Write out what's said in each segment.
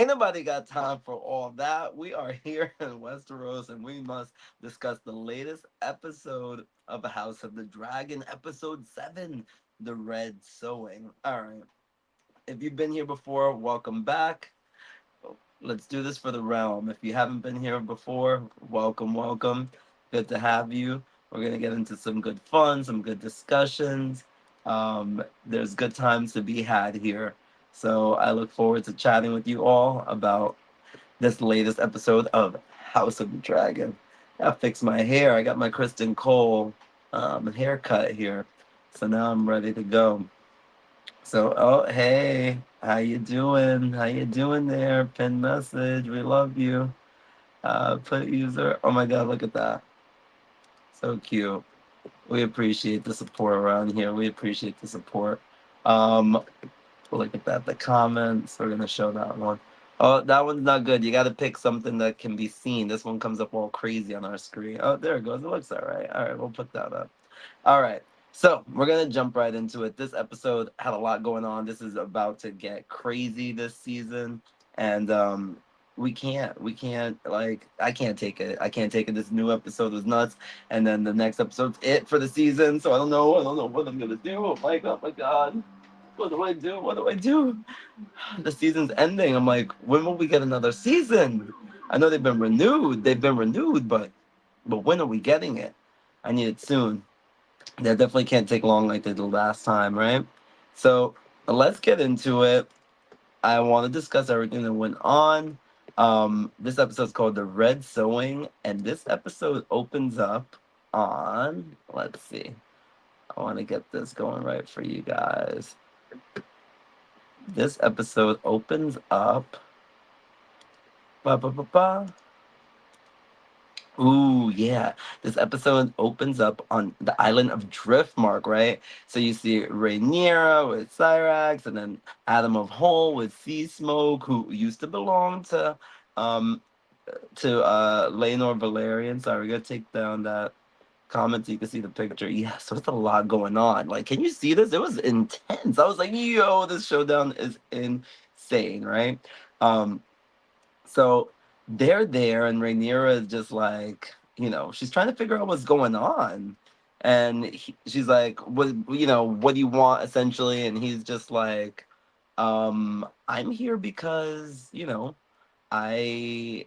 Ain't nobody got time for all that. We are here in Westeros and we must discuss the latest episode of House of the Dragon, episode 7, The Red Sowing. All right. If you've been here before, welcome back. Let's do this for the realm. If you haven't been here before, welcome, welcome. Good to have you. We're going to get into some good fun, some good discussions. There's good times to be had here. So I look forward to chatting with you all about this latest episode of House of the Dragon. I fixed my hair. I got my Kristen Cole haircut here. So now I'm ready to go. So, oh, hey, how you doing? How you doing there? Pin message. We love you. Put user. Oh my God, look at that. So cute. We appreciate the support around here. We appreciate the support. Um, Look at that. The comments. We're gonna show that one. Oh, that one's not good. You got to pick something that can be seen. This one comes up all crazy on our screen. Oh, there it goes. It looks all right. All right, we'll put that up. All right. So we're gonna jump right into it. This episode had a lot going on. This is about to get crazy this season, and we can't like I can't take it. I can't take it. This new episode was nuts, and then the next episode's it for the season. So I don't know. I don't know what I'm gonna do. Oh my God. What do I do? What do I do? The season's ending. I'm like, when will we get another season? I know they've been renewed. They've been renewed, but when are we getting it? I need it soon. That definitely can't take long like they did last time, right? So let's get into it. I want to discuss everything that went on. This episode's called The Red Sowing, and this episode opens up on, let's see, I want to get this going right for you guys. This episode opens up. Ba, ba, ba, ba. Ooh, yeah. This episode opens up on the island of Driftmark, right? So you see Rhaenyra with Cyrax, and then Adam of Hole with Sea Smoke, who used to belong um Laenor Valerian. Sorry, we're gonna take down that comment so you can see the picture. Yeah, so it's a lot going on. Like, can you see this? It was intense. I was like, yo, this showdown is insane, right? Um, so they're there, and Rhaenyra is just like, she's trying to figure out what's going on. And she's like, what do you want, essentially? And he's just like, I'm here because, I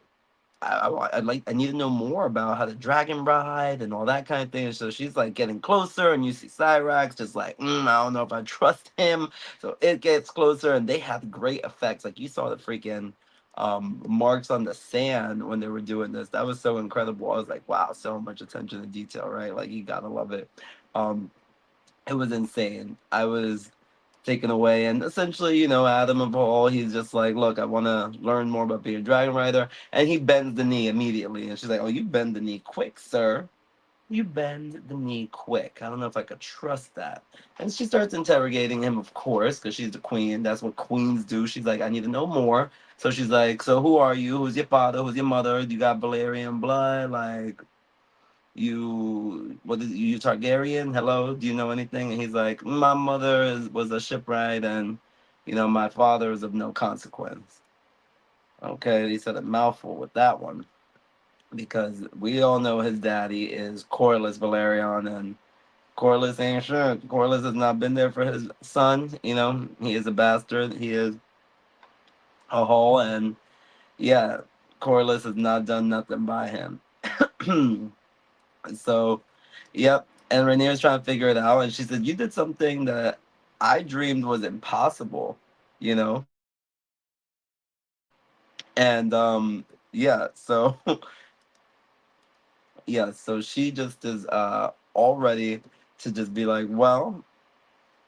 I need to know more about how the dragon ride and all that kind of thing. So she's like getting closer, and you see Cyrax just like, I don't know if I trust him. So it gets closer, and they have great effects. Like you saw the freaking marks on the sand when they were doing this. That was so incredible. I was like, wow, so much attention to detail, right? Like you gotta love it. Um, it was insane. I was taken away, and essentially, Adam of all, he's just like, look, I want to learn more about being a dragon rider, and he bends the knee immediately, and she's like, oh, you bend the knee quick, sir. You bend the knee quick. I don't know if I could trust that. And she starts interrogating him, of course, because she's the queen. That's what queens do. She's like, I need to know more. So she's like, so who are you? Who's your father? Who's your mother? Do you got Valerian blood? Like, what is you Targaryen? Hello, do you know anything? And he's like, my mother was a shipwright, and my father is of no consequence. Okay, he said a mouthful with that one because we all know his daddy is Corlys Valerian, and Corlys ain't sure. Corlys has not been there for his son. He is a bastard. He is a hole, and yeah, Corlys has not done nothing by him. So, yep. And Rainier's trying to figure it out, and she said, "You did something that I dreamed was impossible," you know. And yeah. So yeah. So she just is all ready to just be like, "Well,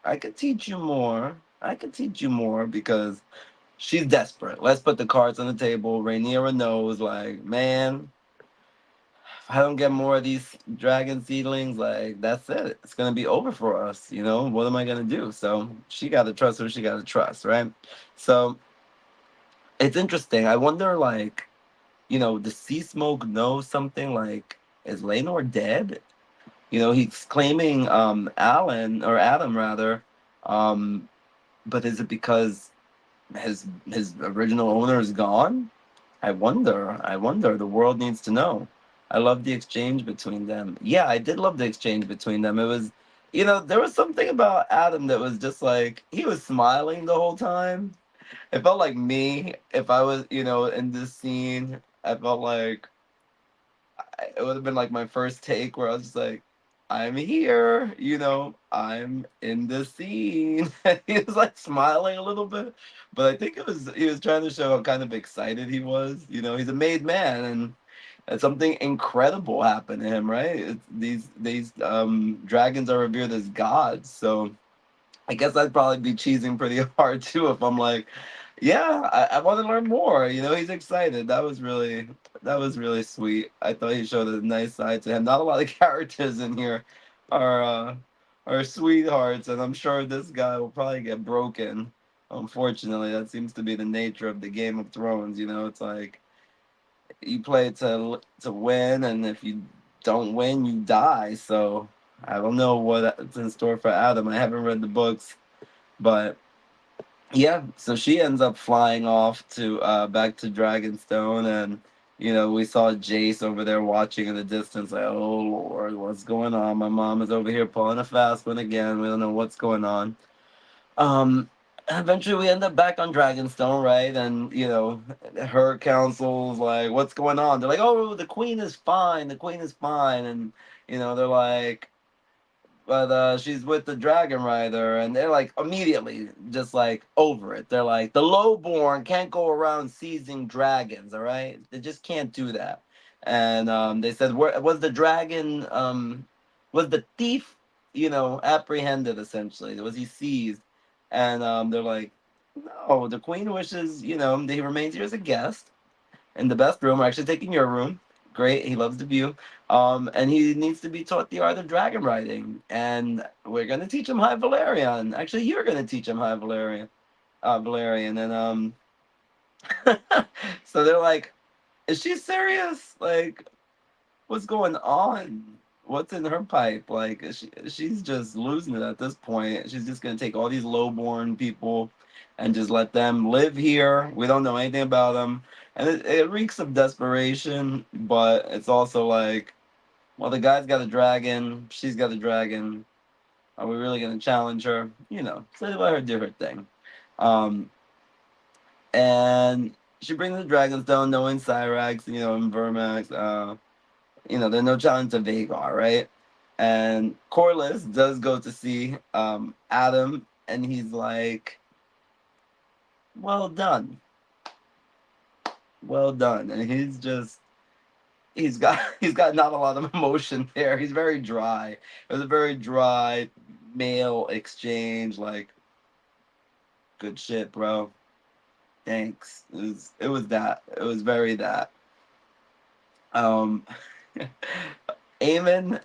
I could teach you more. I could teach you more," because she's desperate. Let's put the cards on the table. Rhaenyra knows, like, man, if I don't get more of these dragon seedlings, like that's it. It's gonna be over for us. What am I gonna do? So she gotta trust who she gotta trust, right? So it's interesting. I wonder, like, does Sea Smoke know something? Like, is Laenor dead? He's claiming Alan or Adam rather, but is it because his original owner is gone. I wonder. I wonder. The world needs to know. I love the exchange between them. Yeah, I did love the exchange between them. It was, there was something about Adam that was just like he was smiling the whole time. It felt like me if I was, in this scene. I felt like it would have been like my first take where I was just like, I'm here, I'm in the scene. He was like smiling a little bit, but I think he was trying to show how kind of excited he was. He's a made man, and something incredible happened to him, right? These dragons are revered as gods, so I guess I'd probably be cheesing pretty hard too if I'm like, yeah, I want to learn more. He's excited. That was really sweet. I thought he showed a nice side to him. Not a lot of characters in here are are sweethearts, and I'm sure this guy will probably get broken. Unfortunately, that seems to be the nature of the Game of Thrones. It's like you play to win, and if you don't win, you die. So I don't know what's in store for Adam. I haven't read the books, but yeah. So she ends up flying off to back to Dragonstone, and we saw Jace over there watching in the distance, like, oh Lord, what's going on? My mom is over here pulling a fast one again. We don't know what's going on. Um, Eventually we end up back on Dragonstone, right? And her council's like, "What's going on?" They're like, "Oh, the queen is fine. The queen is fine." And they're like, but she's with the dragon rider, and they're like immediately just like over it. They're like, the lowborn can't go around seizing dragons. All right, they just can't do that. And they said, where was the dragon? Was the thief, apprehended? Essentially, was he seized? And they're like, no, the queen wishes, that he remains here as a guest in the best room. We're actually taking your room. Great, he loves the view. And he needs to be taught the art of dragon riding, and we're gonna teach him High Valerian. Actually, you're gonna teach him High Valerian, Valerian, and so they're like, "Is she serious? Like, what's going on? What's in her pipe? Like, she's just losing it at this point. She's just gonna take all these lowborn people and just let them live here. We don't know anything about them, and it reeks of desperation. But it's also like, well, the guy's got a dragon, she's got a dragon. Are we really gonna challenge her? So they let her do her thing. Um, and she brings the dragons down, knowing Cyrax, and Vermax. There's no challenge to Vagar, right? And Corliss does go to see Adam, and he's like, "Well done, well done." And he's got not a lot of emotion there. He's very dry. It was a very dry male exchange. Like, good shit, bro. Thanks. It was that. It was very that. Um, Eamon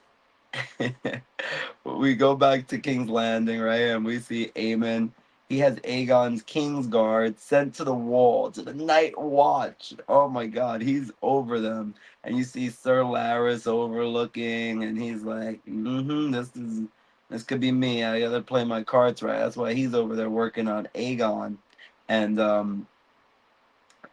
we go back to King's Landing, right? And we see Aemon. He has Aegon's Kingsguard sent to the wall, to the Night Watch. Oh my god, he's over them. And you see Sir Laris overlooking, and he's like, this could be me. I gotta play my cards right. That's why he's over there working on Aegon. And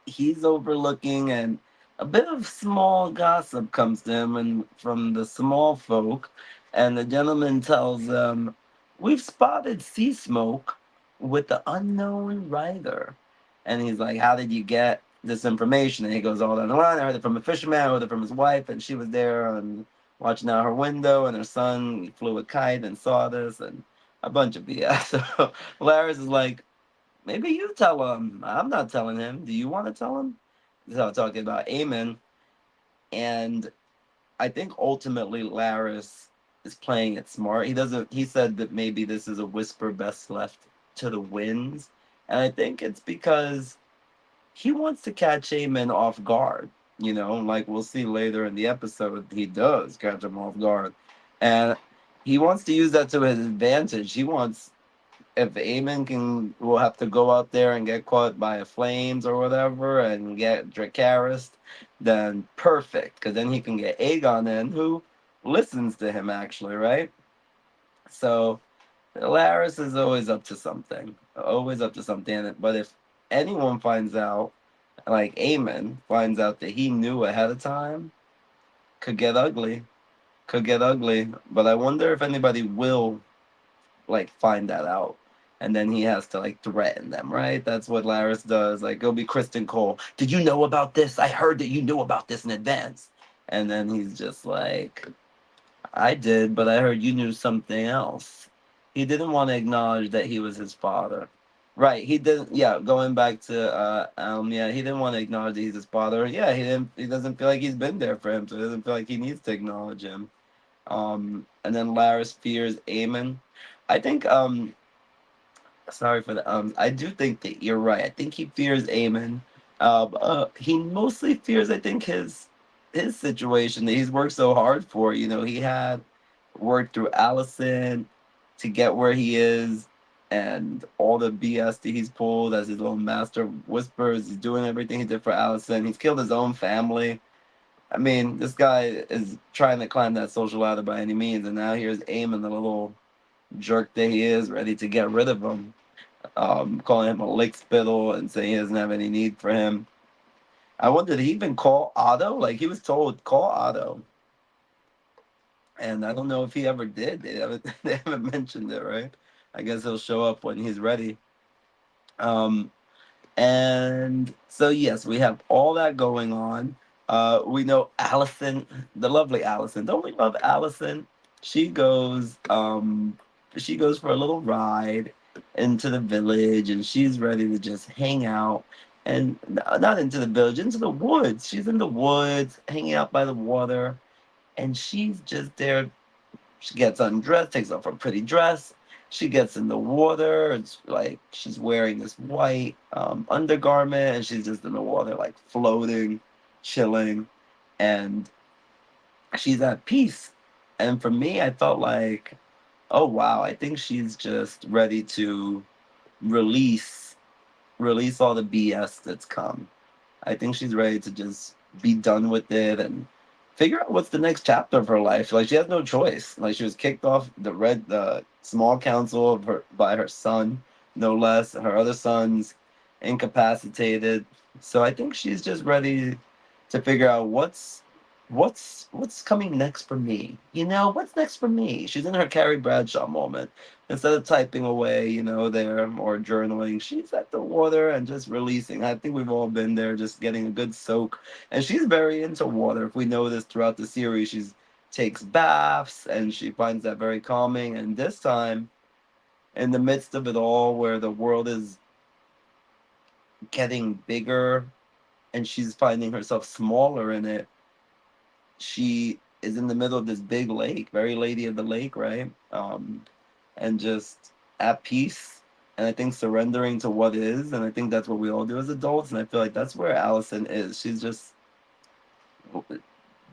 he's overlooking, and a bit of small gossip comes to him and from the small folk, and the gentleman tells them, we've spotted sea smoke with the unknown rider. And he's like, how did you get this information? And he goes all down the line. I heard it from a fisherman, I heard it from his wife, and she was there and watching out her window, and her son flew a kite and saw this, and a bunch of BS. So Laris is like, maybe you tell him. I'm not telling him. Do you want to tell him? So talking about Aemon, and I think ultimately Laris is playing it smart. He doesn't. He said that maybe this is a whisper best left to the winds, and I think it's because he wants to catch Aemon off guard. Like we'll see later in the episode, he does catch him off guard, and he wants to use that to his advantage. He wants if Aemon will have to go out there and get caught by a flames or whatever and get Dracarys, then perfect, because then he can get Aegon in, who listens to him actually, right? So Laris is always up to something, always up to something. But if anyone finds out, like Aemon finds out that he knew ahead of time, could get ugly. Could get ugly. But I wonder if anybody will like find that out. And then he has to like threaten them, right? That's what Laris does. Like it'll be Kristen Cole. Did you know about this? I heard that you knew about this in advance. And then he's just like, I did, but I heard you knew something else. He didn't want to acknowledge that he was his father. Right, he didn't. Yeah, going back to yeah, he didn't want to acknowledge that he's his father. Yeah, he didn't. He doesn't feel like he's been there for him, so he doesn't feel like he needs to acknowledge him. And then Laris fears Aemon. I think sorry for the I do think that you're right. I think he fears Aemon. He mostly fears, I think, his situation that he's worked so hard for. You know, he had worked through Allison to get where he is, and all the BS that he's pulled as his own master whispers. He's doing everything he did for Allison. He's killed his own family. I mean, this guy is trying to climb that social ladder by any means, and now here's Aemon, the little jerk that he is, ready to get rid of him, calling him a lick spittle and saying he doesn't have any need for him. I wonder, did he even call Otto? Like he was told, call Otto, and I don't know if he ever did. They haven't, they haven't mentioned it, right? I guess he'll show up when he's ready. Um, And so, yes, we have all that going on. We know Allison, the lovely Allison. Don't we love Allison? She goes, she goes for a little ride into the village, and she's ready to just hang out. And not into the village, into the woods. She's in the woods, hanging out by the water, and she's just there. She gets undressed, takes off her pretty dress. She gets in the water. It's like she's wearing this white undergarment, and she's just in the water, like floating, chilling, and she's at peace. And for me, I felt like, oh wow, I think she's just ready to release release all the BS that's come. I think she's ready to just be done with it and figure out what's the next chapter of her life. Like she has no choice. Like she was kicked off the small council of her by her son, no less. Her other son's incapacitated. So I think she's just ready to figure out what's coming next for me. You know, what's next for me? She's in her Carrie Bradshaw moment. Instead of typing away, you know, there or journaling, she's at the water and just releasing. I think we've all been there, just getting a good soak. And she's very into water. If we notice throughout the series, she's takes baths and she finds that very calming. And this time, in the midst of it all, where the world is getting bigger and she's finding herself smaller in it, she is in the middle of this big lake, very lady of the lake, right? And just at peace. And I think surrendering to what is, and I think that's what we all do as adults. And I feel like that's where Allison is. She's just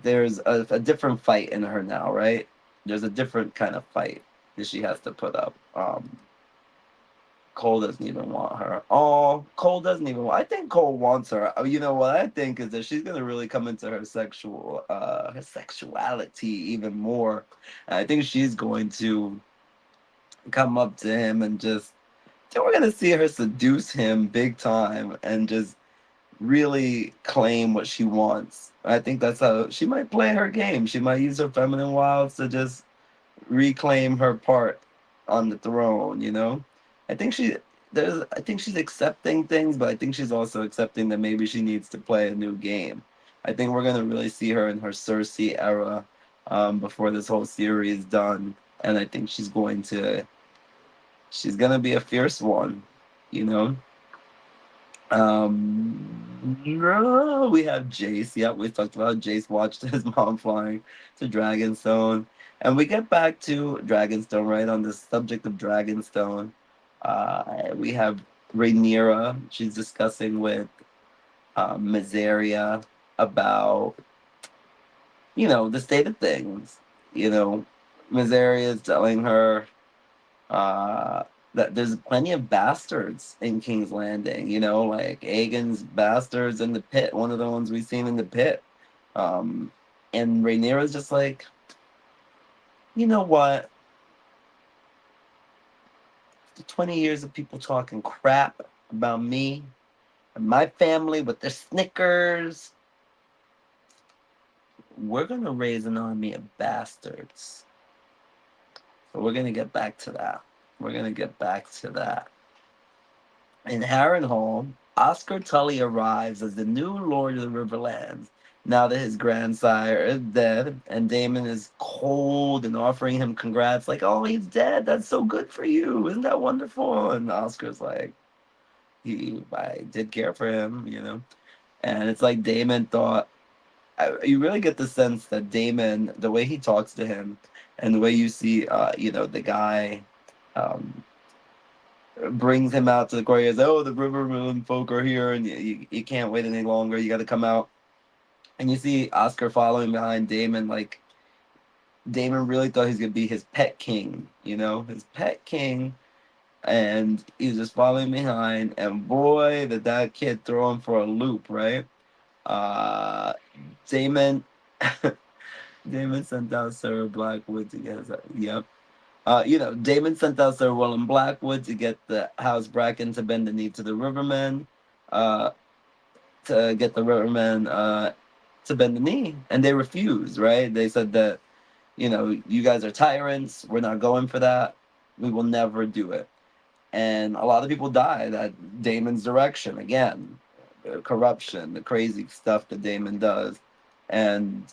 there's a different fight in her now, right? There's a different kind of fight that she has to put up. Cole doesn't even want her. Oh, Cole doesn't even want. I think Cole wants her. You know what I think is that she's gonna really come into her sexuality even more. I think she's going to come up to him and just. We're gonna see her seduce him big time and just really claim what she wants. I think that's how she might play her game. She might use her feminine wiles to just reclaim her part on the throne, you know? I think I think she's accepting things, but I think she's also accepting that maybe she needs to play a new game. I think we're gonna really see her in her Cersei era before this whole series is done. And I think she's gonna be a fierce one, you know? We have Jace. Yep, we talked about Jace watched his mom flying to Dragonstone. And we get back to Dragonstone, right? On the subject of Dragonstone. We have Rhaenyra. She's discussing with Miseria about, you know, the state of things. You know, Miseria is telling her uh, that there's plenty of bastards in King's Landing. You know, like Aegon's bastards in the pit. One of the ones we've seen in the pit. Um, and Rhaenyra's just like, you know what? After 20 years of people talking crap about me, And my family with their Snickers, we're gonna raise an army of bastards. So we're gonna get back to that. We're gonna get back to that. In Harrenhal, Oscar Tully arrives as the new Lord of the Riverlands. Now that his grandsire is dead, and Damon is cold and offering him congrats, like, "Oh, he's dead. That's so good for you. Isn't that wonderful?" And Oscar's like, I did care for him, you know." And it's like Damon thought. You really get the sense that Damon, the way he talks to him, and the way you see, the guy. Um, Brings him out to the court. He goes, "Oh, the Riverman folk are here, and you can't wait any longer. You got to come out." And you see Oscar following behind Damon. Like Damon really thought he's gonna be his pet king, his pet king, and he's just following behind. And boy, did that kid throw him for a loop, right? Uh, Damon, Damon sent out Sarah Blackwood to get his. Yep. Damon sent out Sir William Blackwood to get the House Bracken to bend the knee to the Rivermen, uh, to get the Rivermen to bend the knee, and they refused. Right? They said that you guys are tyrants. We're not going for that. We will never do it. And a lot of people died at Damon's direction again. The corruption, the crazy stuff that Damon does, and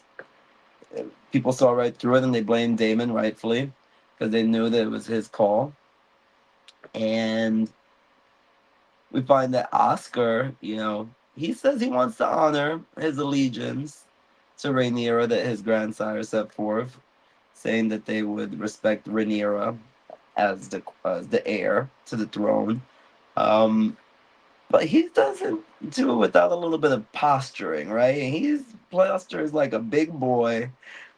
people saw right through it, and they blamed Damon rightfully because they knew that it was his call. And we find that Oscar, he says he wants to honor his allegiance to Rhaenyra that his grandsire set forth, saying that they would respect Rhaenyra as the heir to the throne. Um, but he doesn't do it without a little bit of posturing, right? He's postures like a big boy,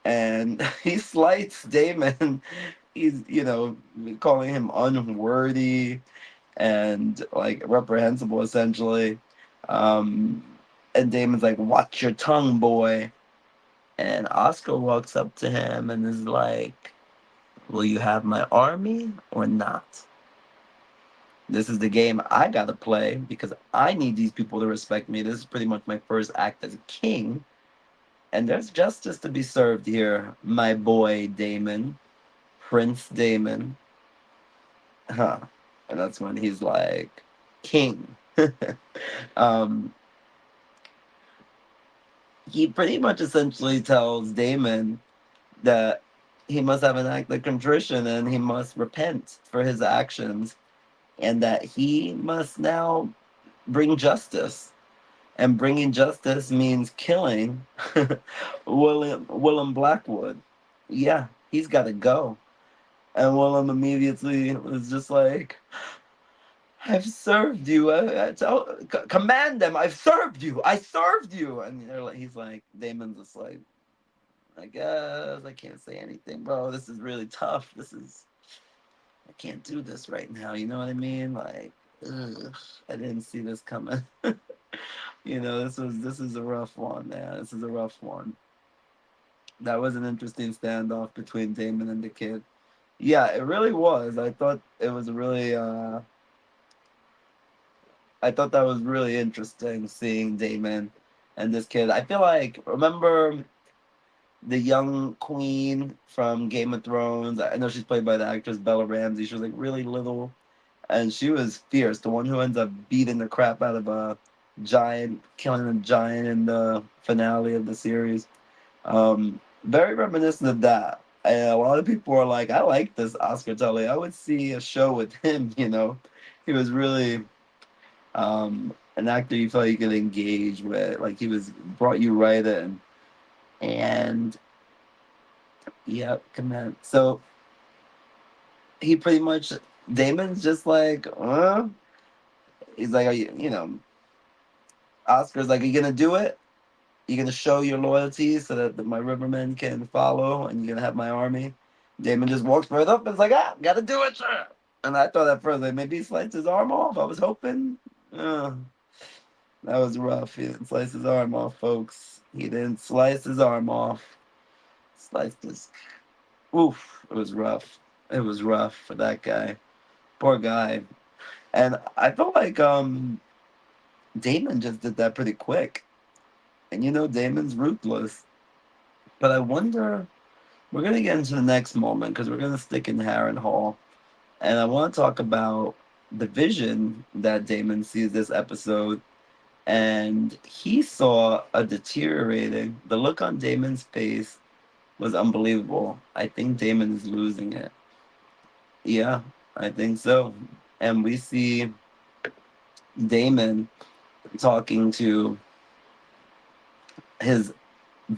and he slights Damon. He's, calling him unworthy and like reprehensible essentially. Um, and Damon's like, "Watch your tongue, boy." And Oscar walks up to him and is like, "Will you have my army or not? This is the game I gotta play because I need these people to respect me. This is pretty much my first act as a king. And there's justice to be served here, my boy Damon, Prince Damon." Huh. And that's when he's like, "King." um, he pretty much essentially tells Damon that he must have an act of contrition and he must repent for his actions and that he must now bring justice. And bringing justice means killing Willem Blackwood. Yeah, he's got to go. And Willem immediately was just like, "I've served you. Command them. I've served you. I served you." And he's like, Damon's just like, "I guess I can't say anything, bro. This is really tough. I can't do this right now. You know what I mean? Like, ugh, I didn't see this coming." This is a rough one, man. This is a rough one. That was an interesting standoff between Damon and the kid. Yeah, it really was. I thought that was really interesting seeing Damon and this kid. I feel like remember the young queen from Game of Thrones. I know she's played by the actress Bella Ramsey. She was like really little, and she was fierce. The one who ends up beating the crap out of a giant, killing a giant in the finale of the series. Very reminiscent of that. And a lot of people are like, "I like this Oscar Tully. I would see a show with him." He was really an actor you felt you could engage with. Like he was brought you right in. And yeah, come on. So he pretty much Damon's just like, he's like, Oscar's like, "Are you gonna do it? You're gonna show your loyalty so that my rivermen can follow, and you're gonna have my army." Damon just walks right up and is like, "Gotta do it, sir." And I thought at first, like, maybe he sliced his arm off. I was hoping. That was rough. He didn't slice his arm off, folks. He didn't slice his arm off. Sliced his. Oof. It was rough. It was rough for that guy. Poor guy. And I felt like Damon just did that pretty quick. And Damon's ruthless. But I wonder, we're going to get into the next moment because we're going to stick in Harren Hall. And I want to talk about the vision that Damon sees this episode. And he saw a deteriorating, the look on Damon's face was unbelievable. I think Damon is losing it. Yeah, I think so. And we see Damon talking to his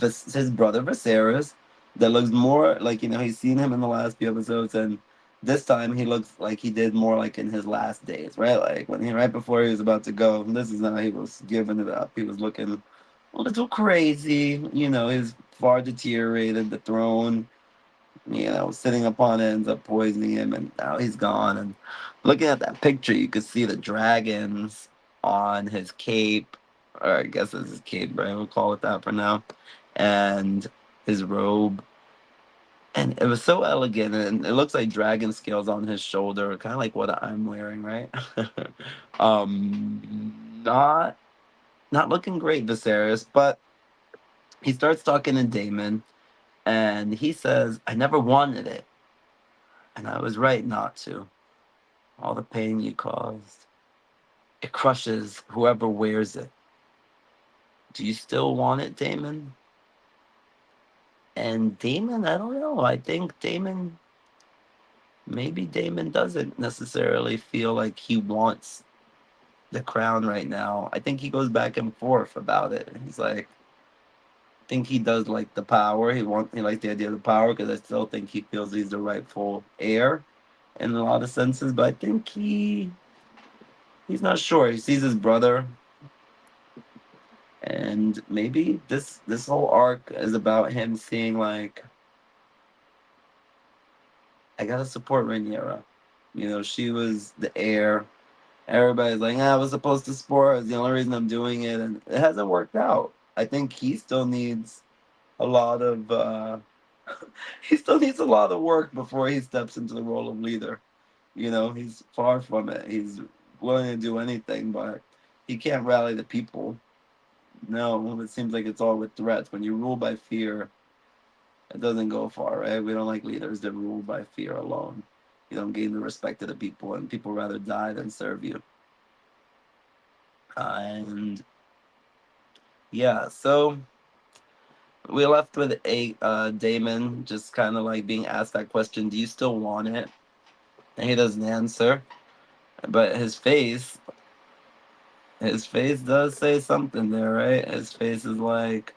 his brother Viserys. That looks more like he's seen him in the last few episodes, and this time he looks like he did more like in his last days, right? Like when he right before he was about to go. This is how he was giving it up. He was looking a little crazy. He's far deteriorated. The throne sitting upon it ends up poisoning him, and now he's gone. And looking at that picture, you could see the dragons on his cape, or I guess it's his cape, right? We'll call it that for now, and his robe. And it was so elegant, and it looks like dragon scales on his shoulder, kind of like what I'm wearing, right? Not looking great, Viserys, but he starts talking to Damon, and he says, "I never wanted it, and I was right not to. All the pain you caused. It crushes whoever wears it. Do you still want it, Damon?" And Damon, I don't know. I think maybe Damon doesn't necessarily feel like he wants the crown right now. I think he goes back and forth about it. He's like, I think he does like the power. He likes the idea of the power because I still think he feels he's the rightful heir in a lot of senses. But I think he's not sure. He sees his brother, and maybe this whole arc is about him seeing like, I gotta support Rhaenyra. She was the heir. Everybody's like, I was supposed to support her. It's the only reason I'm doing it, and it hasn't worked out. I think he still needs a lot of he still needs a lot of work before he steps into the role of leader. He's far from it. He's willing to do anything, but he can't rally the people. No, it seems like it's all with threats. When you rule by fear, it doesn't go far, right? We don't like leaders that rule by fear alone. You don't gain the respect of the people, and people rather die than serve you. And yeah, so we left with a Damon just kind of like being asked that question: "Do you still want it?" And he doesn't answer, but his face does say something there, right? His face is like,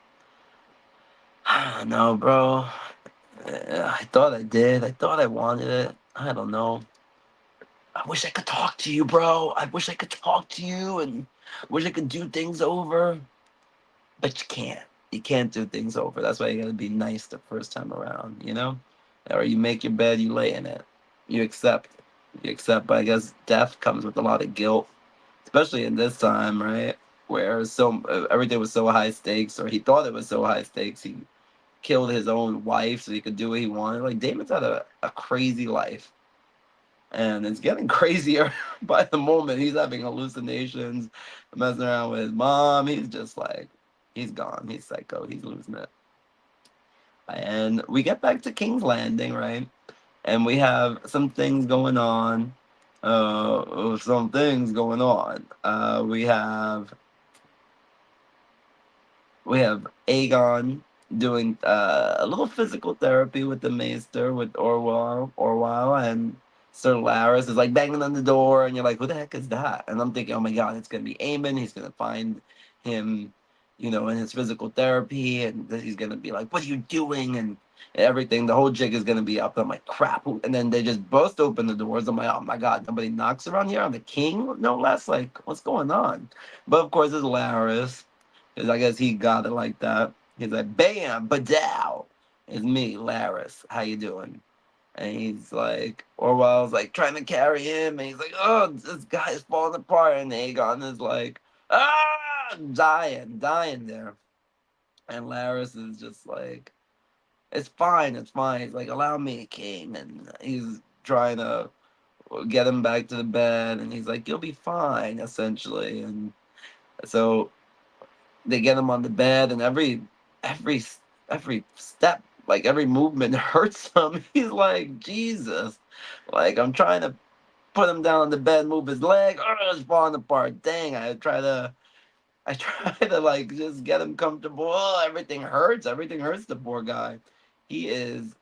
"No, bro. I thought I did. I thought I wanted it. I don't know. I wish I could talk to you, bro. I wish I could talk to you and wish I could do things over. But you can't. You can't do things over. That's why you gotta be nice the first time around. Or you make your bed, you lay in it. You accept. You accept, but I guess death comes with a lot of guilt, especially in this time, right? Where everything was so high stakes, or he thought it was so high stakes. He killed his own wife so he could do what he wanted. Like Damon's had a crazy life, and it's getting crazier by the moment. He's having hallucinations, messing around with his mom. He's just like, he's gone. He's psycho. He's losing it. And we get back to King's Landing, right? And we have some things going on. Some things going on. We have Aegon doing a little physical therapy with the Maester, with Orwell, and Sir Laris is like banging on the door, and you're like, who the heck is that? And I'm thinking, oh my god, it's gonna be Aemon. He's gonna find him, in his physical therapy, and he's gonna be like, what are you doing? And everything, the whole jig is gonna be up. I'm like, crap. And then they just burst open the doors. I'm like, oh my god, nobody knocks around here on the king, no less. Like, what's going on? But of course, it's Laris. Because I guess he got it like that. He's like, bam, badow. It's me, Laris. How you doing? And he's like, Orwell's like trying to carry him. And he's like, oh, this guy is falling apart. And Aegon is like, dying there. And Laris is just like, it's fine, it's fine. He's like, allow me, king. And he's trying to get him back to the bed. And he's like, you'll be fine, essentially. And So they get him on the bed, and every every step, like every movement hurts him. He's like, Jesus, like I'm trying to put him down on the bed, move his leg, it's falling apart. Dang, I try to like just get him comfortable. Oh, everything hurts the poor guy. He is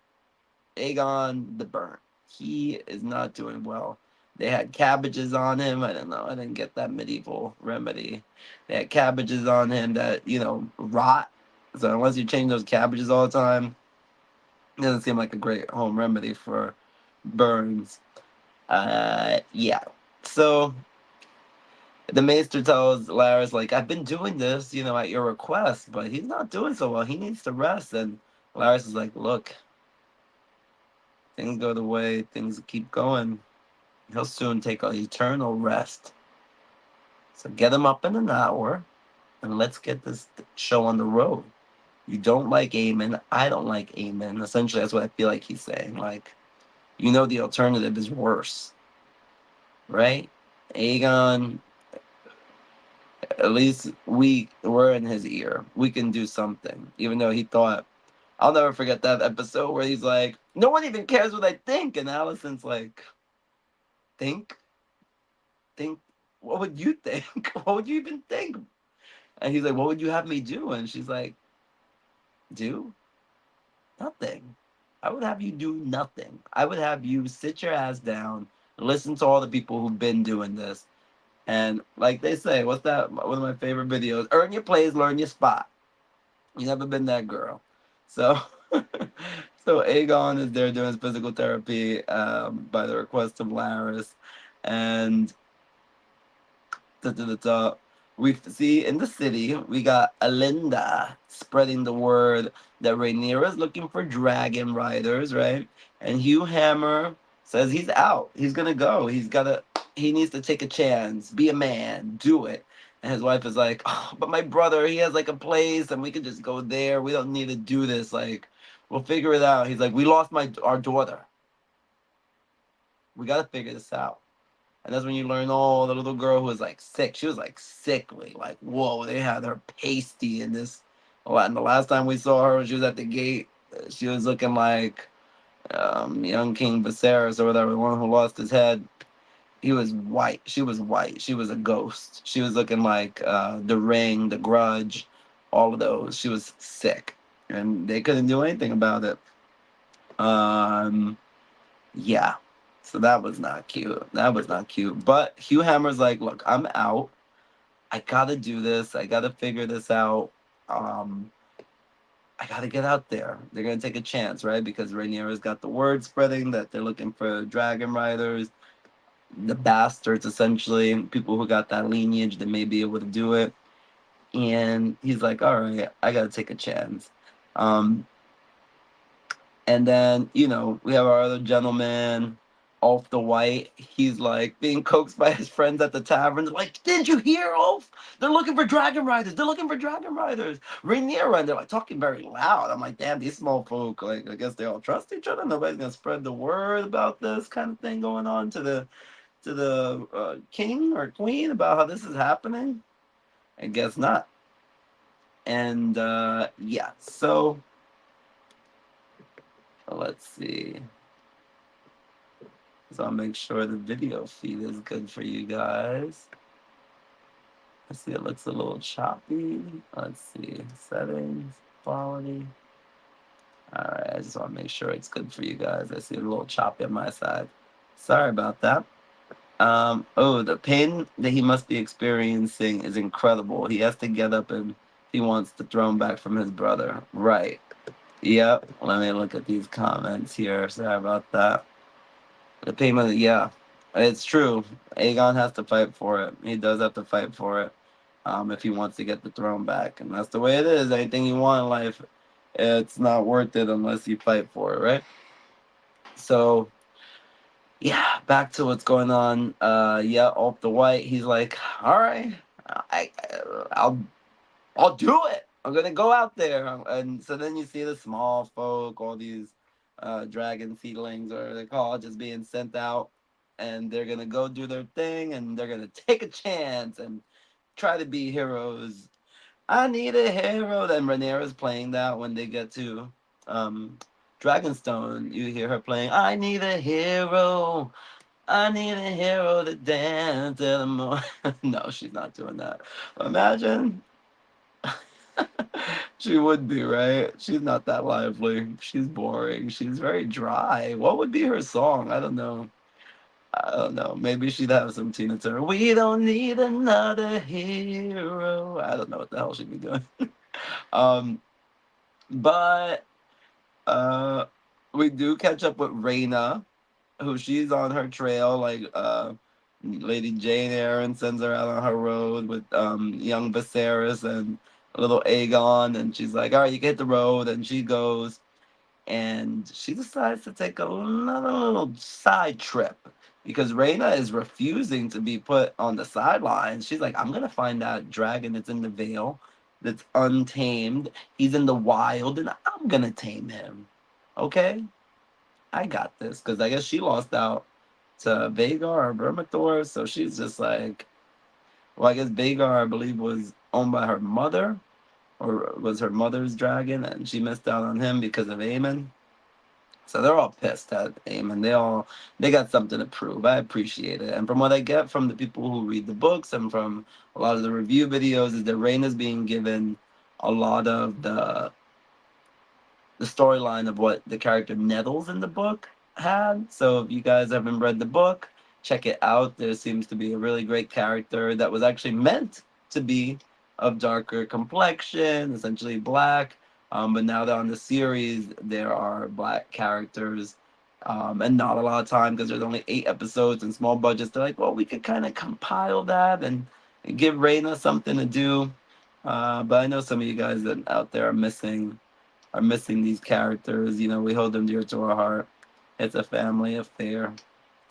Aegon the Burnt. He is not doing well. They had cabbages on him. I don't know. I didn't get that medieval remedy. They had cabbages on him that, rot. So unless you change those cabbages all the time, it doesn't seem like a great home remedy for burns. Yeah. So the maester tells Laris, like, I've been doing this, at your request, but he's not doing so well. He needs to rest. And Laris is like, look, things go the way things keep going. He'll soon take an eternal rest. So get him up in an hour and let's get this show on the road. You don't like Aemon. I don't like Aemon. Essentially, that's what I feel like he's saying. Like, the alternative is worse, right? Aegon, at least we're in his ear. We can do something. Even though he thought, I'll never forget that episode where he's like, no one even cares what I think. And Allison's like, think? Think? What would you think? What would you even think? And he's like, what would you have me do? And she's like, do nothing. I would have you do nothing. I would have you sit your ass down, listen to all the people who've been doing this. And like they say, what's that? One of my favorite videos: earn your place, learn your spot. You never been that girl. So, so Aegon is there doing his physical therapy by the request of Laris. And da, da, da, da. We see in the city, we got Alinda spreading the word that Rhaenyra is looking for dragon riders, right? And Hugh Hammer says he's out. He's gonna go. He needs to take a chance, be a man, do it. And his wife is like, oh, but my brother, he has like a place, and we can just go there. We don't need to do this. Like, we'll figure it out. He's like, we lost our daughter. We gotta figure this out. And that's when you learn, oh, the little girl who was like sick. She was like sickly. Like, whoa, they had her pasty in this. And the last time we saw her, she was at the gate. She was looking like young King Viserys or whatever, the one who lost his head. He was white. She was white. She was a ghost. She was looking like The Ring, The Grudge, all of those. She was sick. And they couldn't do anything about it. Um, yeah. So that was not cute. That was not cute. But Hugh Hammer's like, look, I'm out. I gotta do this. I gotta figure this out. Um, I gotta get out there. They're gonna take a chance, right? Because Rhaenyra's got the word spreading that they're looking for dragon riders, the bastards, essentially, people who got that lineage that may be able to do it. And he's like, all right, I gotta take a chance. Um, And then, we have our other gentleman, Ulf the White. He's like being coaxed by his friends at the tavern. They're like, did you hear, Ulf? They're looking for dragon riders. They're looking for dragon riders. Rhaenyra, and they're like talking very loud. I'm like, damn, these small folk, like, I guess they all trust each other. Nobody's gonna spread the word about this kind of thing going on to the king or queen about how this is happening. I guess not. And yeah, so let's see. So I'll make sure the video feed is good for you guys. Let's see, it looks a little choppy. Let's see, settings, quality. All right, I just want to make sure it's good for you guys. I see a little choppy on my side. Sorry about that. Oh, the pain that he must be experiencing is incredible. He has to get up and he wants the throne back from his brother. Right. Yep. Let me look at these comments here. Sorry about that. The payment, yeah, it's true. Aegon has to fight for it. He does have to fight for it, if he wants to get the throne back, and that's the way it is. Anything you want in life, it's not worth it unless you fight for it, right? So, yeah, back to what's going on. Yeah, off the White, he's like, all right, I, I'll I'll do it. I'm gonna go out there. And so then you see the small folk, all these dragon seedlings, or they call it, just being sent out, and they're gonna go do their thing, and they're gonna take a chance and try to be heroes. I need a hero. Then Rhaenyra's playing that when they get to um, Dragonstone. You hear her playing, I need a hero. I need a hero to dance till the morning. No, she's not doing that. Imagine. She would be, right? She's not that lively. She's boring. She's very dry. What would be her song? I don't know. I don't know. Maybe she'd have some Tina Turner. We don't need another hero. I don't know what the hell she'd be doing. Um, but uh, we do catch up with Reyna, who she's on her trail, like Lady Jane Eyre sends her out on her road with young Viserys and little Aegon, and she's like, "All right, you get the road," and she goes, and she decides to take another little side trip because Reyna is refusing to be put on the sidelines. She's like, "I'm gonna find that dragon that's in the Vale, that's untamed. He's in the wild, and I'm gonna tame him." Okay, I got this because I guess she lost out to Vagar or Vermithor, so she's just like, well, I guess Vagar, I believe, was owned by her mother, or was her mother's dragon, and she missed out on him because of Aemon. So they're all pissed at Aemon. They got something to prove. I appreciate it, and from what I get from the people who read the books and from a lot of the review videos, is that Rain is being given a lot of the storyline of what the character Nettles in the book had. So if you guys haven't read the book, check it out. There seems to be a really great character that was actually meant to be of darker complexion, essentially black. But now that on the series, there are black characters. And not a lot of time because there's only 8 episodes and small budgets. They're like, well, we could kind of compile that and give Raina something to do. But I know some of you guys that out there are missing these characters. You know, we hold them dear to our heart. It's a family affair.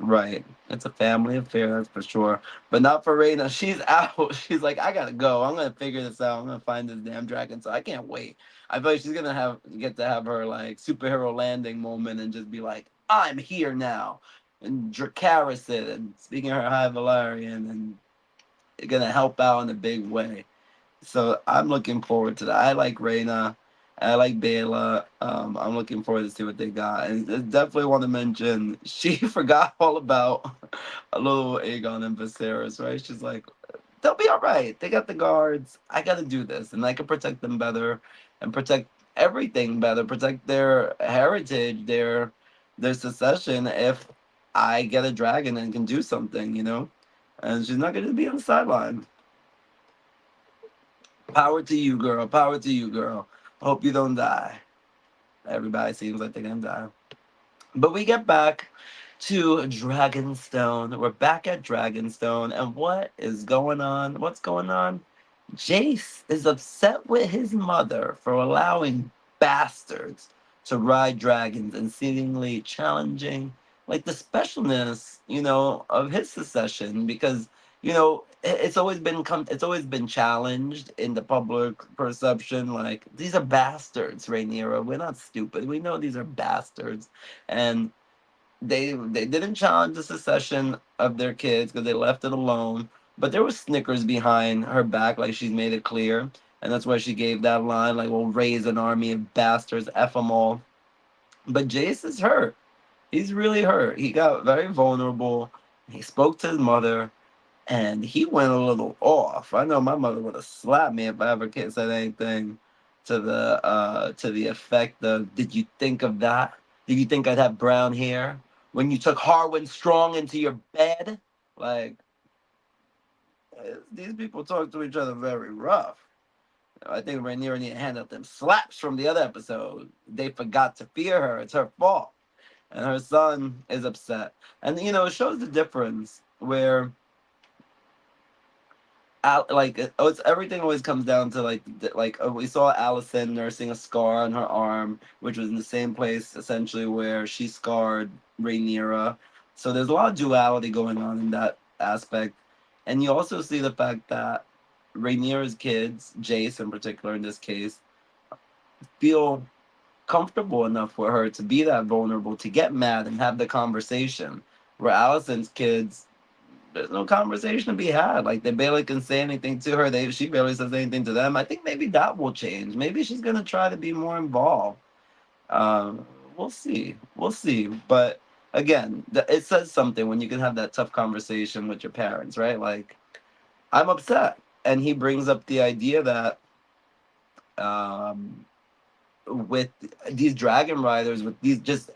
Right. It's a family affair, that's for sure. But not for Reyna. She's out. She's like, I gotta go. I'm gonna figure this out. I'm gonna find this damn dragon. So I can't wait. I feel like she's gonna get to have her like superhero landing moment and just be like, I'm here now. And Dracarys it and speaking her High Valerian and gonna help out in a big way. So I'm looking forward to that. I like Reyna. I like Bayla. I'm looking forward to see what they got. And I definitely want to mention she forgot all about a little Aegon and Viserys, right? She's like, they'll be all right. They got the guards. I got to do this, and I can protect them better and protect everything better, protect their heritage, their succession. If I get a dragon and can do something, you know. And she's not going to be on the sideline. Power to you, girl. Power to you, girl. Hope you don't die. Everybody seems like they're gonna die. But we get back to Dragonstone. We're back at Dragonstone, and what is going on? What's going on? Jace is upset with his mother for allowing bastards to ride dragons and seemingly challenging like the specialness, you know, of his succession because you know it's always been challenged in the public perception like these are bastards, Rhaenyra. We're not stupid. We know these are bastards. And they didn't challenge the secession of their kids because they left it alone. But there was snickers behind her back, like she's made it clear, and that's why she gave that line, like, "We'll raise an army of bastards, f them all." But Jace is hurt. He's really hurt. He got very vulnerable. He spoke to his mother, and he went a little off. I know my mother would have slapped me if I ever said anything to the effect of, "Did you think of that? Did you think I'd have brown hair when you took Harwin Strong into your bed?" Like these people talk to each other very rough. I think Rhaenyra need to hand out them slaps from the other episode. They forgot to fear her. It's her fault, and her son is upset. And you know, it shows the difference where it's everything always comes down to we saw Allison nursing a scar on her arm, which was in the same place essentially where she scarred Rhaenyra. So there's a lot of duality going on in that aspect, and you also see the fact that Rhaenyra's kids, Jace in particular in this case, feel comfortable enough for her to be that vulnerable, to get mad and have the conversation. Where Allison's kids there's no conversation to be had. Like they barely can say anything to her. She barely says anything to them. I think maybe that will change. Maybe she's gonna try to be more involved. Um, we'll see. We'll see. But again, it says something when you can have that tough conversation with your parents, right? Like I'm upset, and he brings up the idea that um, with these dragon riders, with these just